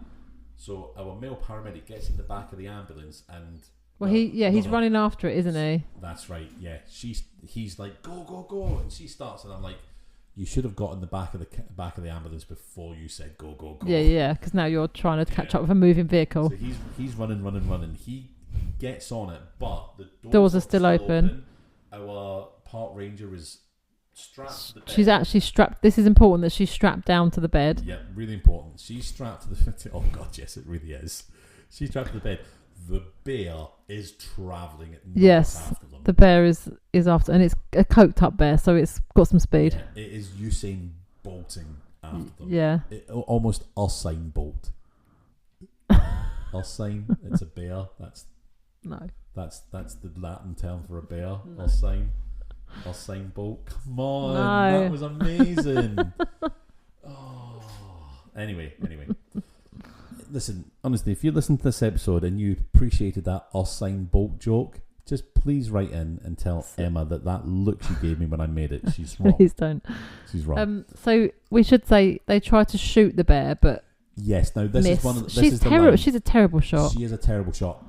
Speaker 1: So our male paramedic gets in the back of the ambulance and...
Speaker 2: Well, he's running after it, isn't he?
Speaker 1: That's right, yeah. He's like, go, go, go. And she starts and I'm like, you should have got in the back of the ambulance before you said go, go, go.
Speaker 2: Yeah, because now you're trying to catch up with a moving vehicle.
Speaker 1: So he's running. He gets on it, but the
Speaker 2: doors are still open.
Speaker 1: Our park ranger is strapped to the bed.
Speaker 2: She's actually strapped. This is important that she's strapped down to the bed.
Speaker 1: Yeah, really important. She's strapped to the... Oh, God, yes, it really is. She's strapped to the bed. The bear is travelling at
Speaker 2: yes,
Speaker 1: after them.
Speaker 2: The bear is after, and it's a coked up bear, so it's got some speed.
Speaker 1: Yeah, it is Llsten bolting after them.
Speaker 2: Yeah,
Speaker 1: almost Llsten bolt. Llsten, it's a bear. That's the Latin term for a bear. No. Llsten bolt. Come on, that was amazing. Anyway. Listen, honestly, if you listen to this episode and you appreciated that Llsten bolt joke, just please write in and tell Emma that look she gave me when I made it, she's wrong.
Speaker 2: Please don't.
Speaker 1: She's wrong.
Speaker 2: So we should say they tried to shoot the bear, but
Speaker 1: yes. Now this is one of the,
Speaker 2: she's terrible. She's a terrible shot.
Speaker 1: She is a terrible shot.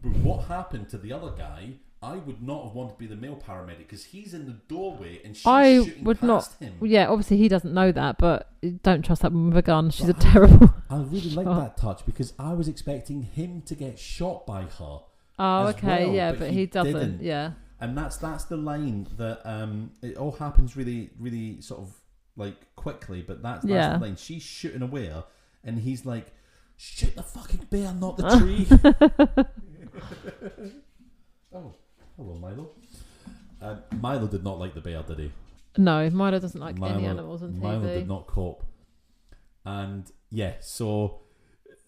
Speaker 1: What happened to the other guy? I would not have wanted to be the male paramedic because he's in the doorway and she's shooting past him.
Speaker 2: Yeah, obviously he doesn't know that, but don't trust that woman with a gun. She's a terrible.
Speaker 1: I really like that touch because I was expecting him to get shot by her.
Speaker 2: Oh, okay,
Speaker 1: well,
Speaker 2: yeah, but he doesn't.
Speaker 1: Didn't.
Speaker 2: Yeah,
Speaker 1: and that's the line that it all happens really, really sort of like quickly, but that's the line. She's shooting away, and he's like, "Shoot the fucking bear, not the tree." Oh. Hello, Milo. Milo did not like the bear, did he?
Speaker 2: No, Milo doesn't like any animals on TV.
Speaker 1: Milo did not cope. And yeah, so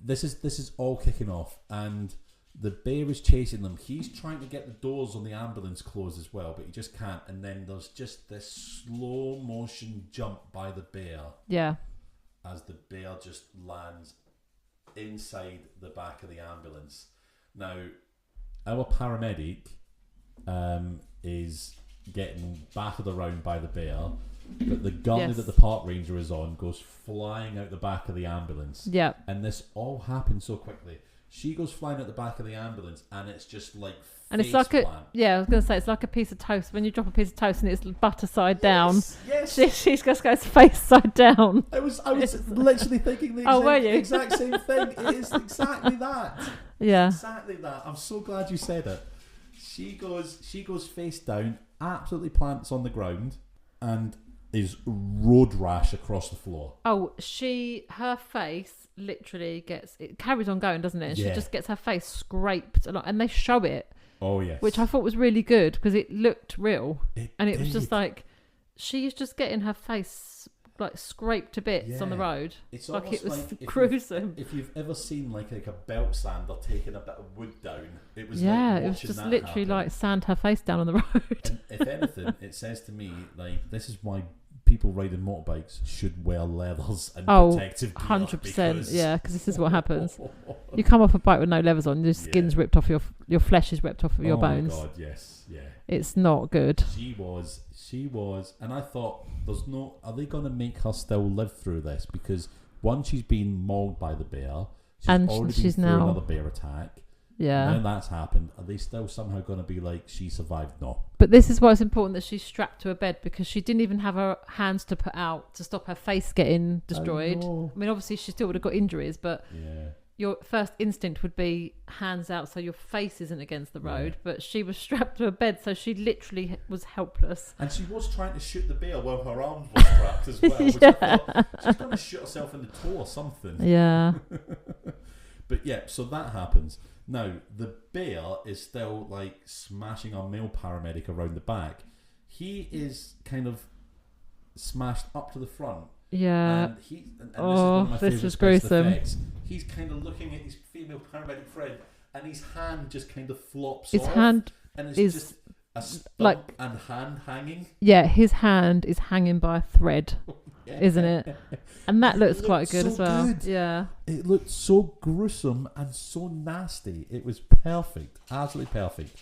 Speaker 1: this is all kicking off, and the bear is chasing them. He's trying to get the doors on the ambulance closed as well, but he just can't. And then there's just this slow motion jump by the bear. Yeah. As the bear just lands inside the back of the ambulance. Now, our paramedic is getting battered around by the bear, but the gun that the park ranger is on goes flying out the back of the ambulance. Yeah. And this all happens so quickly. She goes flying out the back of the ambulance, and it's just like
Speaker 2: and it's like I was going to say, it's like a piece of toast. When you drop a piece of toast and it's butter side down, yes. She just goes face side down.
Speaker 1: I was literally thinking the exact same thing. It is exactly that. Yeah. Exactly that. I'm so glad you said it. She goes face down, absolutely plants on the ground, and is road rash across the floor.
Speaker 2: Oh, her face literally it carries on going, doesn't it? And she just gets her face scraped a lot, and they show it. Oh yes, which I thought was really good because it looked real, it was just like she's just getting her face like scraped to bits on the road. It's like it was gruesome.
Speaker 1: If you've ever seen like a belt sander taking a bit of wood down, it was
Speaker 2: it was just literally like sand her face down on the road.
Speaker 1: And if anything, it says to me like this is why people riding motorbikes should wear leathers and protective gear.
Speaker 2: 100%, yeah, because this is what happens. You come off a bike with no leathers on, your skin's ripped off, your flesh is ripped off of your bones. Oh my god, yes, yeah. It's not good.
Speaker 1: She was, and I thought, are they going to make her still live through this? Because one, she's been mauled by the bear, she's now through another bear attack. Yeah. Now that's happened. Are they still somehow going to be like, she survived? No.
Speaker 2: But this is why it's important that she's strapped to a bed, because she didn't even have her hands to put out to stop her face getting destroyed. I mean, obviously she still would have got injuries, but your first instinct would be hands out so your face isn't against the road. But she was strapped to a bed, so she literally was helpless.
Speaker 1: And she was trying to shoot the bear while her arms were strapped as well. Which I thought, she's going to shoot herself in the toe or something. Yeah. But yeah, so that happens. Now, the bear is still like smashing our male paramedic around the back. He is kind of smashed up to the front,
Speaker 2: Yeah.
Speaker 1: And this is one of my
Speaker 2: this
Speaker 1: favourite
Speaker 2: was
Speaker 1: special
Speaker 2: gruesome.
Speaker 1: effects. He's kind of looking at his female paramedic friend, and his hand just kind of flops
Speaker 2: His
Speaker 1: off.
Speaker 2: hand
Speaker 1: and it's
Speaker 2: is
Speaker 1: just a stump
Speaker 2: like
Speaker 1: and hand hanging.
Speaker 2: Yeah, his hand is hanging by a thread, isn't it? And that looks quite good
Speaker 1: so
Speaker 2: as well.
Speaker 1: Good.
Speaker 2: Yeah.
Speaker 1: It looked so gruesome and so nasty. It was perfect, absolutely perfect.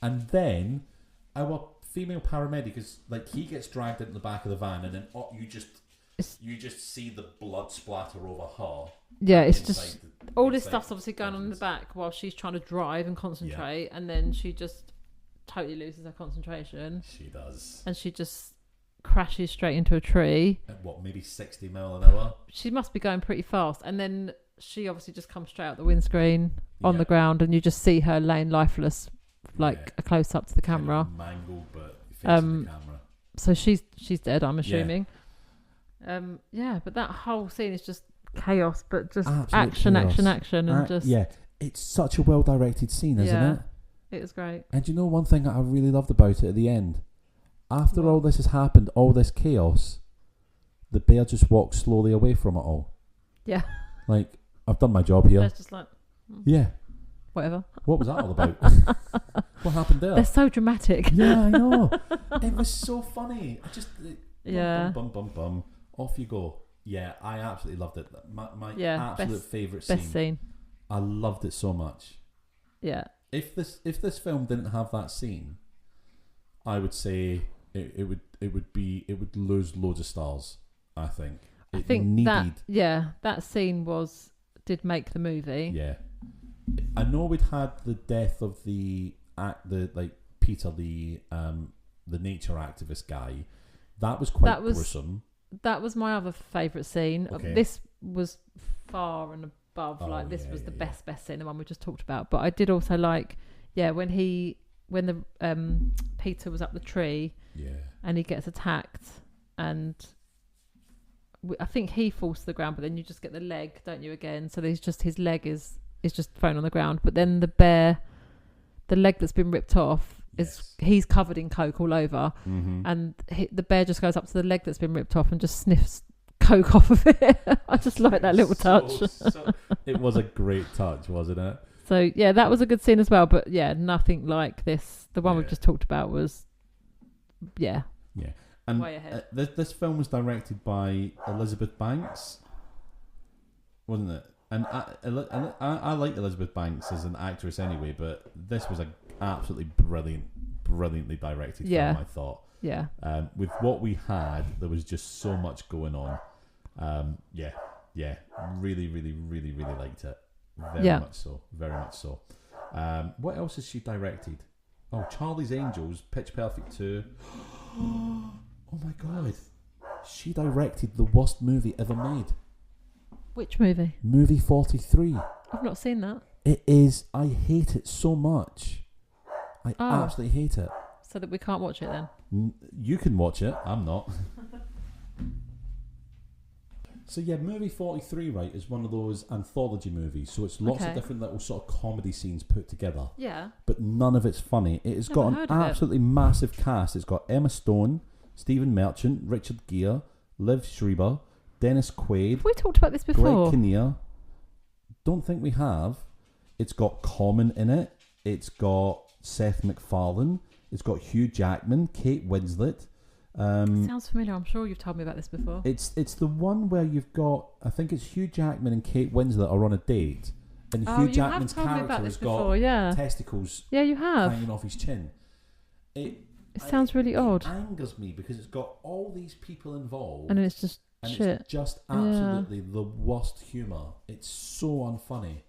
Speaker 1: And then our female paramedic is like, he gets dragged into the back of the van, and then you just see the blood splatter over her.
Speaker 2: Yeah, it's just all this stuff's obviously going on in the back while she's trying to drive and concentrate, and then she just totally loses her concentration.
Speaker 1: She does, and
Speaker 2: she just crashes straight into a tree.
Speaker 1: At what, maybe 60 mile an hour?
Speaker 2: She must be going pretty fast, and then she obviously just comes straight out the windscreen on the ground, and you just see her laying lifeless, like a close up to the camera,
Speaker 1: kind of mangled but facing the camera.
Speaker 2: So she's dead, I'm assuming. But that whole scene is just chaos, but just absolute action, and just
Speaker 1: it's such a well directed scene, isn't it?
Speaker 2: It was great.
Speaker 1: And you know one thing that I really loved about it at the end? After all this has happened, all this chaos, the bear just walks slowly away from it all.
Speaker 2: Yeah.
Speaker 1: Like, I've done my job here.
Speaker 2: It's just like...
Speaker 1: Yeah.
Speaker 2: Whatever.
Speaker 1: What was that all about? What happened there?
Speaker 2: They're so dramatic.
Speaker 1: Yeah, I know. It was so funny.
Speaker 2: Yeah.
Speaker 1: Bum. Off you go. Yeah, I absolutely loved it. My absolute favourite scene.
Speaker 2: Best scene.
Speaker 1: I loved it so much.
Speaker 2: Yeah.
Speaker 1: If this film didn't have that scene, I would say it would lose loads of stars. I think.
Speaker 2: That scene did make the movie.
Speaker 1: Yeah. I know we'd had the death of the Peter, the nature activist guy. That was quite gruesome.
Speaker 2: That was my other favourite scene.
Speaker 1: Okay.
Speaker 2: This was far and above. This was the best scene, the one we just talked about. But I did also like, when the Peter was up the tree, and he gets attacked, and I think he falls to the ground, but then you just get the leg, don't you? Again, so there's just his leg is just thrown on the ground, but then the bear, the leg that's been ripped off, he's covered in coke all over, and the bear just goes up to the leg that's been ripped off and just sniffs coke off of it. I just like that little touch.
Speaker 1: It was a great touch, wasn't it?
Speaker 2: So that was a good scene as well, but nothing like this. The one we've just talked about was
Speaker 1: and
Speaker 2: way ahead.
Speaker 1: This film was directed by Elizabeth Banks, wasn't it? And I like Elizabeth Banks as an actress anyway, but this was an absolutely brilliantly directed film, I thought.
Speaker 2: Yeah.
Speaker 1: With what we had, there was just so much going on. Really, really, really, really liked it. Very much so. What else has she directed? Oh, Charlie's Angels, Pitch Perfect 2. Oh my God. She directed the worst movie ever made.
Speaker 2: Which movie?
Speaker 1: Movie 43.
Speaker 2: I've not seen that.
Speaker 1: It is. I hate it so much. I absolutely hate it.
Speaker 2: So that we can't watch it then?
Speaker 1: You can watch it. I'm not. So movie 43, right, is one of those anthology movies. So it's lots of different little sort of comedy scenes put together.
Speaker 2: Yeah.
Speaker 1: But none of it's funny. It has got an absolutely massive cast. It's got Emma Stone, Stephen Merchant, Richard Gere, Liv Schreiber, Dennis Quaid.
Speaker 2: Have we talked about this before?
Speaker 1: Greg Kinnear. Don't think we have. It's got Common in it. It's got Seth MacFarlane. It's got Hugh Jackman, Kate Winslet.
Speaker 2: Sounds familiar. I'm sure you've told me about this before.
Speaker 1: It's the one where you've got, I think it's Hugh Jackman and Kate Winslet are on a date, and Hugh Jackman's character has got testicles hanging off his chin. It sounds really odd. It angers me because it's got all these people involved,
Speaker 2: and it's just shit.
Speaker 1: It's just absolutely the worst humour. It's so unfunny.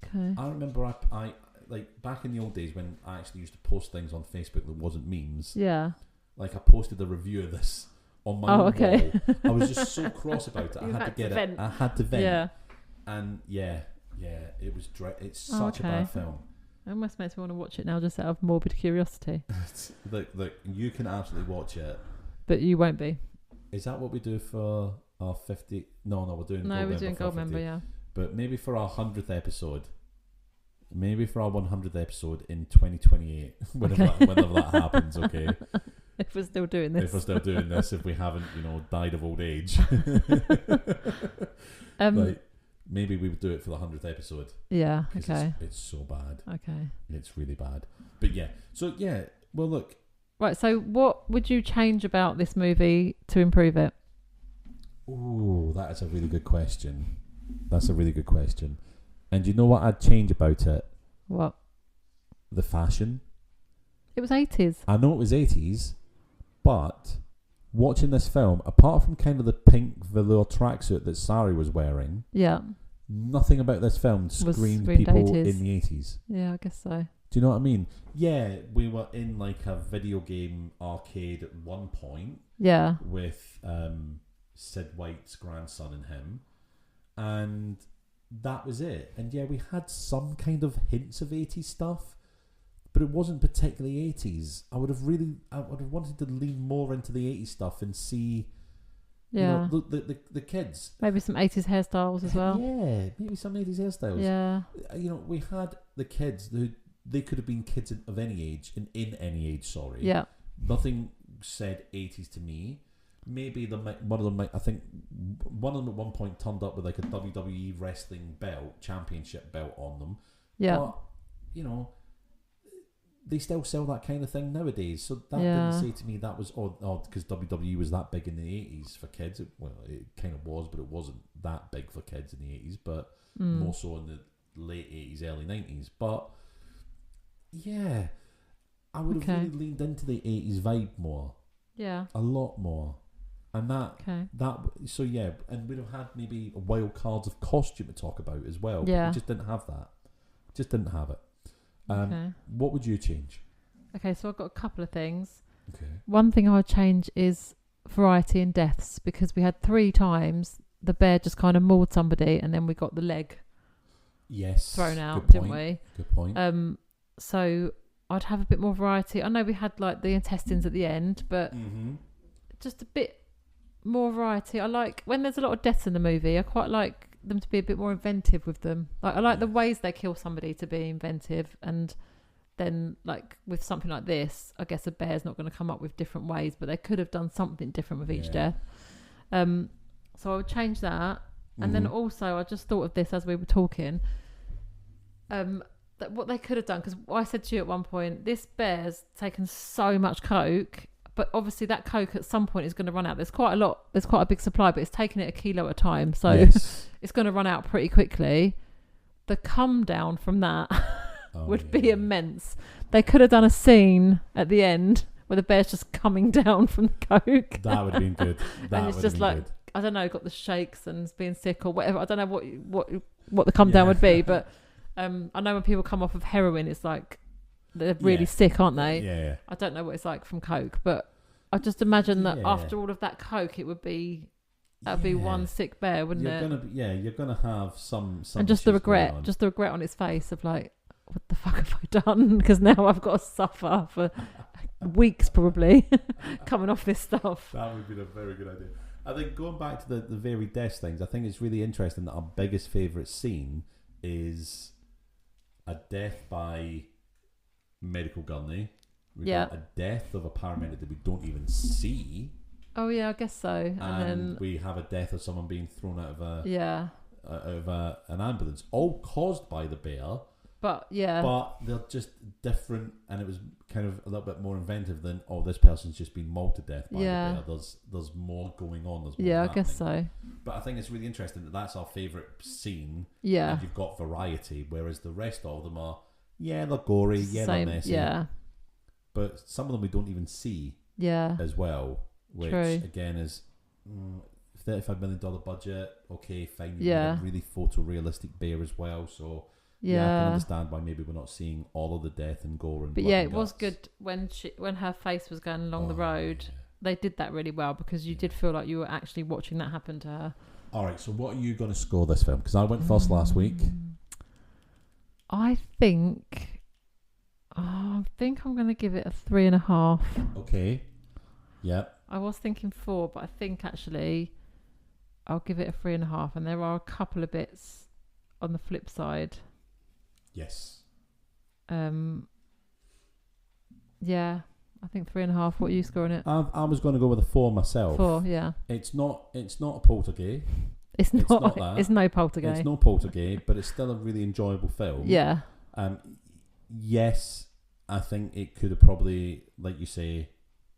Speaker 2: Okay.
Speaker 1: I remember I like back in the old days when I actually used to post things on Facebook that wasn't memes.
Speaker 2: Yeah.
Speaker 1: Like I posted a review of this on my wall. I was just so cross about it. I had to get it. I had to vent. Yeah. And it was it's such a bad film.
Speaker 2: It almost makes me want to watch it now just out of morbid curiosity.
Speaker 1: Look, you can absolutely watch it.
Speaker 2: But you won't be.
Speaker 1: Is that what we do for our 50? No, we're doing
Speaker 2: Gold Member, yeah.
Speaker 1: But maybe for our 100th episode. Maybe for our 100th episode in 2028, whenever that happens, okay?
Speaker 2: If we're still doing this.
Speaker 1: If we're still doing this, if we haven't, died of old age. Like, maybe we would do it for the 100th episode.
Speaker 2: Yeah, okay.
Speaker 1: It's so bad.
Speaker 2: Okay.
Speaker 1: It's really bad. But yeah, well, look.
Speaker 2: Right, so what would you change about this movie to improve it?
Speaker 1: Ooh, that is a really good question. That's a really good question. And you know what I'd change about it?
Speaker 2: What?
Speaker 1: The fashion.
Speaker 2: It was 80s.
Speaker 1: I know it was 80s, but watching this film, apart from kind of the pink velour tracksuit that Sari was wearing, nothing about this film screamed people
Speaker 2: 80s.
Speaker 1: in the 80s.
Speaker 2: Yeah, I guess so.
Speaker 1: Do you know what I mean? Yeah, we were in like a video game arcade at one point.
Speaker 2: Yeah.
Speaker 1: With Sid White's grandson and him. And that was it. And yeah, we had some kind of hints of 80s stuff, but it wasn't particularly 80s. I would have wanted to lean more into the 80s stuff and see the kids.
Speaker 2: Maybe some 80s hairstyles as well.
Speaker 1: Yeah, maybe some 80s hairstyles.
Speaker 2: Yeah.
Speaker 1: We had the kids who they could have been kids of any age, in any age, sorry.
Speaker 2: Yeah.
Speaker 1: Nothing said 80s to me. Maybe one of them at one point turned up with like a WWE wrestling championship belt on them. Yeah. But, they still sell that kind of thing nowadays. So that didn't say to me that was odd because WWE was that big in the 80s for kids. It kind of was, but it wasn't that big for kids in the 80s, but more so in the late 80s, early 90s. But yeah, I would have really leaned into the 80s vibe more. Yeah. A lot more. And and we'd have had maybe a wild cards of costume to talk about as well. Yeah. But we just didn't have that. Just didn't have it. What would you change?
Speaker 2: Okay, so I've got a couple of things.
Speaker 1: Okay.
Speaker 2: One thing I would change is variety in deaths, because we had 3 times the bear just kind of mauled somebody and then we got the leg thrown out, didn't we?
Speaker 1: Good point.
Speaker 2: So I'd have a bit more variety. I know we had like the intestines at the end, but just a bit more variety. I like when there's a lot of deaths in the movie. I quite like them to be a bit more inventive with them. Like I like the ways they kill somebody to be inventive, and then like with something like this, I guess a bear's not going to come up with different ways, but they could have done something different with each death. So I would change that. And then also I just thought of this as we were talking. That what they could have done, because I said to you at one point, this bear's taken so much coke, but obviously that coke at some point is going to run out. There's quite a big supply, but it's taking it a kilo at a time, so it's going to run out pretty quickly. The come down from that would be immense. They could have done a scene at the end where the bear's just coming down from the coke.
Speaker 1: That would have been good.
Speaker 2: And it's just like, I don't know, got the shakes and being sick or whatever. I don't know what the come down would be, but I know when people come off of heroin, it's like they're really sick, aren't they?
Speaker 1: Yeah.
Speaker 2: I don't know what it's like from coke, but I just imagine that after all of that coke, it would be one sick bear, wouldn't it?
Speaker 1: You're gonna have some
Speaker 2: and just the regret on his face of like, what the fuck have I done? Because now I've got to suffer for weeks probably coming off this stuff.
Speaker 1: That would be a very good idea. I think going back to the varied death things, I think it's really interesting that our biggest favourite scene is a death by medical gurney. We've got a death of a paramedic that we don't even see.
Speaker 2: Oh yeah, I guess so. And then
Speaker 1: we have a death of someone being thrown out of an ambulance, all caused by the bear. But they're just different, and it was kind of a little bit more inventive than this person's just been mauled to death by the bear. There's more going on. There's more happening.
Speaker 2: I guess so.
Speaker 1: But I think it's really interesting that that's our favourite scene.
Speaker 2: Yeah,
Speaker 1: and you've got variety, whereas the rest of them are they're gory, they're messy. Yeah, but some of them we don't even see. Yeah, as well, which again is $35 million budget. Okay, fine. You have a really photorealistic bear as well, so. Yeah, I can understand why maybe we're not seeing all of the death and gore and blood. But
Speaker 2: it was good when her face was going along the road. Yeah. They did that really well, because you did feel like you were actually watching that happen to her. All
Speaker 1: right, so what are you going to score this film? Because I went first last week.
Speaker 2: I think I'm going to give it a 3.5.
Speaker 1: Okay. Yeah.
Speaker 2: I was thinking 4, but I think actually I'll give it a 3.5. And there are a couple of bits on the flip side.
Speaker 1: Yes.
Speaker 2: Yeah. I think 3.5. What are you scoring it?
Speaker 1: I was going to go with a 4 myself.
Speaker 2: 4, yeah.
Speaker 1: It's not a poltergeist.
Speaker 2: It's not that. It's no poltergeist.
Speaker 1: It's no poltergeist, but it's still a really enjoyable film.
Speaker 2: Yeah.
Speaker 1: Yes, I think it could have probably, like you say,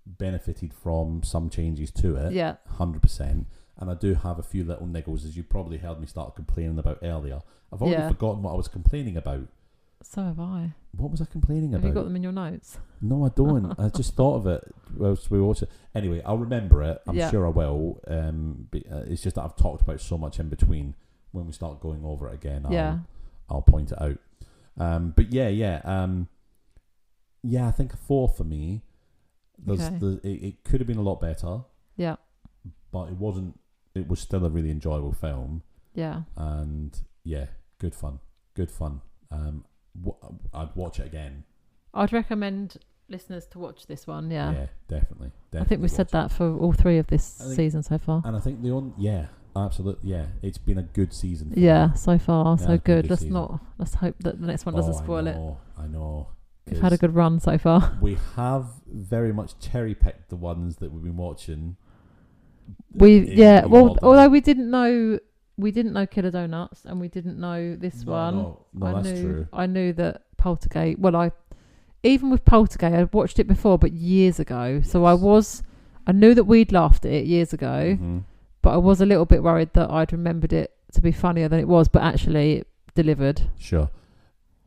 Speaker 1: benefited from some changes to it.
Speaker 2: Yeah.
Speaker 1: 100%. And I do have a few little niggles, as you probably heard me start complaining about earlier. I've already forgotten what I was complaining about.
Speaker 2: So have I.
Speaker 1: What was I complaining about?
Speaker 2: Have you got them in your notes?
Speaker 1: No, I don't. I just thought of it whilst we watched it. Anyway, I'll remember it. I'm sure I will. It's just that I've talked about so much in between. When we start going over it again, I'll point it out. But I think a 4 for me. It could have been a lot better. Yeah. But it wasn't. It was still a really enjoyable film. Yeah. And good fun. I'd watch it again. I'd
Speaker 2: recommend listeners to watch this one. Yeah.
Speaker 1: Yeah, definitely.
Speaker 2: I think we said that for all 3 of this season so far.
Speaker 1: And I think absolutely. Yeah, it's been a good season.
Speaker 2: So far, so good. Let's hope that the next one doesn't spoil it.
Speaker 1: I know.
Speaker 2: We've had a good run so far.
Speaker 1: We have very much cherry picked the ones that we've been watching.
Speaker 2: Although we didn't know Killer Donuts, and we didn't know this one.
Speaker 1: No, that's true.
Speaker 2: I knew that Poltergeist. Well, even with Poltergeist, I'd watched it before, but years ago. Yes. So I knew that we'd laughed at it years ago, but I was a little bit worried that I'd remembered it to be funnier than it was, but actually it delivered.
Speaker 1: Sure.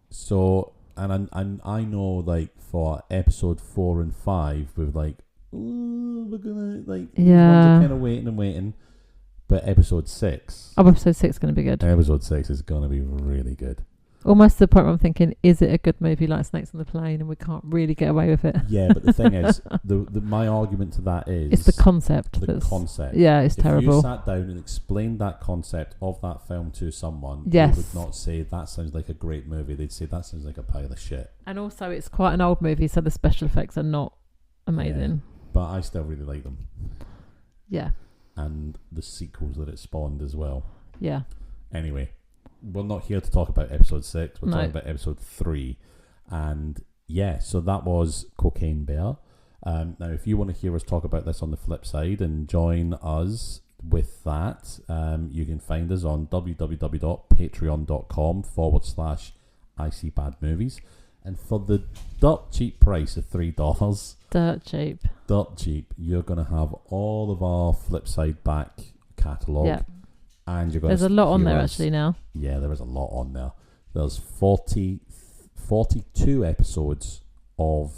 Speaker 1: So, and I know, like, for episode 4 and 5, we're like, we're gonna, like, these ones are kind of waiting. But episode 6...
Speaker 2: episode 6 is going to be good.
Speaker 1: Episode 6 is going to be really good.
Speaker 2: Almost to the point where I'm thinking, is it a good movie like Snakes on the Plane and we can't really get away with it?
Speaker 1: Yeah, but the thing is, my argument to that is...
Speaker 2: It's the concept.
Speaker 1: Concept.
Speaker 2: Yeah, it's terrible.
Speaker 1: If you sat down and explained that concept of that film to someone, they would not say, that sounds like a great movie. They'd say, that sounds like a pile of shit.
Speaker 2: And also, it's quite an old movie, so the special effects are not amazing.
Speaker 1: Yeah, but I still really like them.
Speaker 2: Yeah.
Speaker 1: And the sequels that it spawned as well.
Speaker 2: Yeah.
Speaker 1: Anyway, we're not here to talk about episode 6. We're talking about episode 3. And so that was Cocaine Bear. Now, if you want to hear us talk about this on the flip side and join us with that, you can find us on www.patreon.com/ICBadMovies. And for the dirt cheap price of $3...
Speaker 2: Dirt cheap,
Speaker 1: you're going to have all of our Flipside back catalogue. Yeah. And you're going
Speaker 2: There's a lot on there actually now.
Speaker 1: Yeah, there is a lot on there. There's 42 episodes of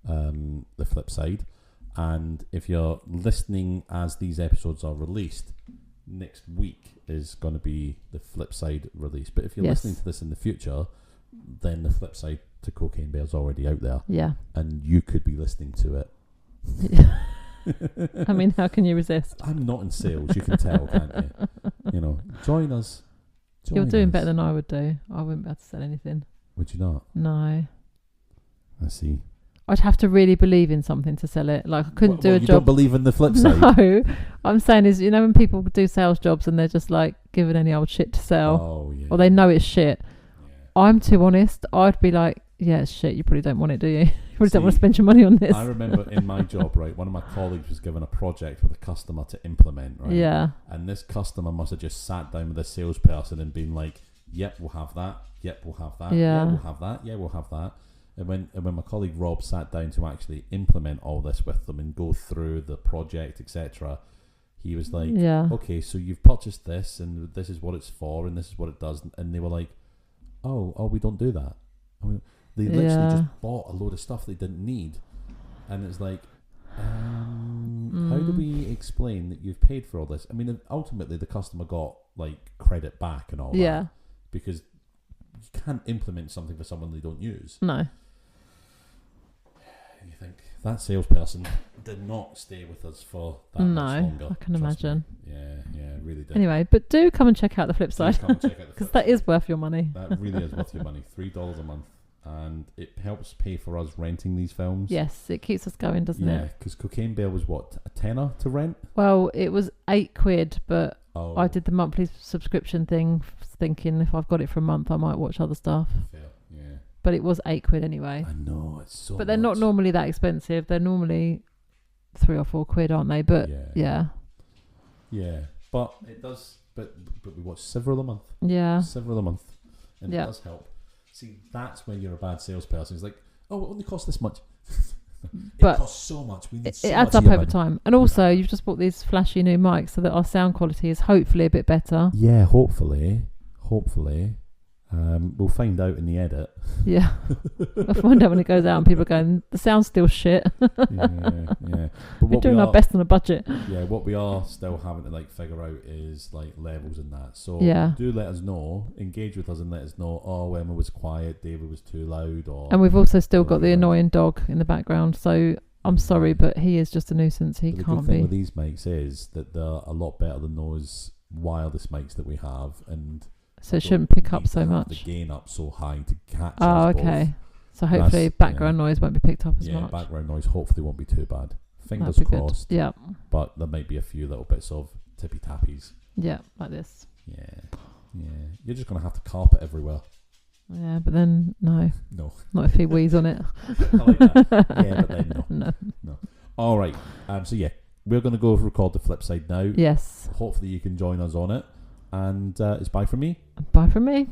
Speaker 1: the Flipside. And if you're listening as these episodes are released, next week is going to be the Flipside release. But if you're listening to this in the future, then the Flipside to Cocaine Bear's already out there. Yeah. And you could be listening to it.
Speaker 2: I mean, how can you resist?
Speaker 1: I'm not in sales, you can tell, can't you? You know, join us.
Speaker 2: You're doing better than I would do. I wouldn't be able to sell anything.
Speaker 1: Would you not?
Speaker 2: No.
Speaker 1: I see.
Speaker 2: I'd have to really believe in something to sell it. Like, I couldn't do a job.
Speaker 1: You don't believe in the flip side?
Speaker 2: No. I'm saying is, you know, when people do sales jobs and they're just like given any old shit to sell, or they know it's shit. Yeah. I'm too honest. I'd be like, yeah, it's shit. You probably don't want it, do you? You probably don't want to spend your money on this.
Speaker 1: I remember in my job, right, one of my colleagues was given a project with a customer to implement, right? Yeah. And this customer must have just sat down with a salesperson and been like, yep, we'll have that. Yep, we'll have that. Yeah, we'll have that. Yeah, we'll have that. And when my colleague Rob sat down to actually implement all this with them and go through the project, etc., he was like, okay, so you've purchased this and this is what it's for and this is what it does. And they were like, oh, we don't do that. I mean, they literally just bought a load of stuff they didn't need. And it's like, how do we explain that you've paid for all this? I mean, ultimately the customer got like credit back and all that. Because you can't implement something for someone they don't use. No. You think that salesperson did not stay with us for that much longer. I can imagine. Yeah, really did.
Speaker 2: Anyway, but do come and check out the flip side. Because that is worth your money.
Speaker 1: That really is worth your money. $3 a month. And it helps pay for us renting these films.
Speaker 2: Yes, it keeps us going, doesn't it?
Speaker 1: Yeah, because Cocaine Bear was what, a tenner to rent?
Speaker 2: Well, it was £8, but I did the monthly subscription thing, thinking if I've got it for a month, I might watch other stuff.
Speaker 1: Fair, yeah.
Speaker 2: but it was £8 anyway.
Speaker 1: I know, it's so
Speaker 2: But they're
Speaker 1: much.
Speaker 2: not normally that expensive. They're normally £3 or £4, aren't they? But yeah.
Speaker 1: But it does. But we watch several a month.
Speaker 2: Yeah.
Speaker 1: Several a month, and it does help. See, that's when you're a bad salesperson. It's like, oh, it only costs this much. It costs so much. We need so
Speaker 2: it adds
Speaker 1: much
Speaker 2: up over time. And also, you've just bought these flashy new mics so that our sound quality is hopefully a bit better.
Speaker 1: Yeah, hopefully. We'll find out in the edit.
Speaker 2: Yeah. We'll find out when it goes out and people are going, the sound's still shit.
Speaker 1: yeah. But
Speaker 2: we're doing our best on a budget.
Speaker 1: Yeah, what we are still having to like figure out is like levels and that. So do let us know, engage with us and let us know, oh, Emma was quiet, David was too loud. And
Speaker 2: we've also still got the annoying dog in the background. So I'm sorry, but he is just a nuisance. He can't be.
Speaker 1: The good thing with these mics is that they're a lot better than those wireless mics that we have, and
Speaker 2: so it shouldn't pick up so much.
Speaker 1: The gain up so high to catch.
Speaker 2: Oh, okay. So hopefully background noise won't be picked up as much.
Speaker 1: Yeah, background noise hopefully won't be too bad. Fingers crossed.
Speaker 2: Good. Yeah.
Speaker 1: But there might be a few little bits of tippy tappies.
Speaker 2: Yeah, like this.
Speaker 1: Yeah. You're just gonna have to carpet everywhere.
Speaker 2: Yeah, but then no, not if he wheeze on it.
Speaker 1: I like that. Yeah, but then
Speaker 2: no.
Speaker 1: All right. So we're gonna go record the flip side now.
Speaker 2: Yes.
Speaker 1: Hopefully you can join us on it. And it's bye from me.
Speaker 2: Bye from me.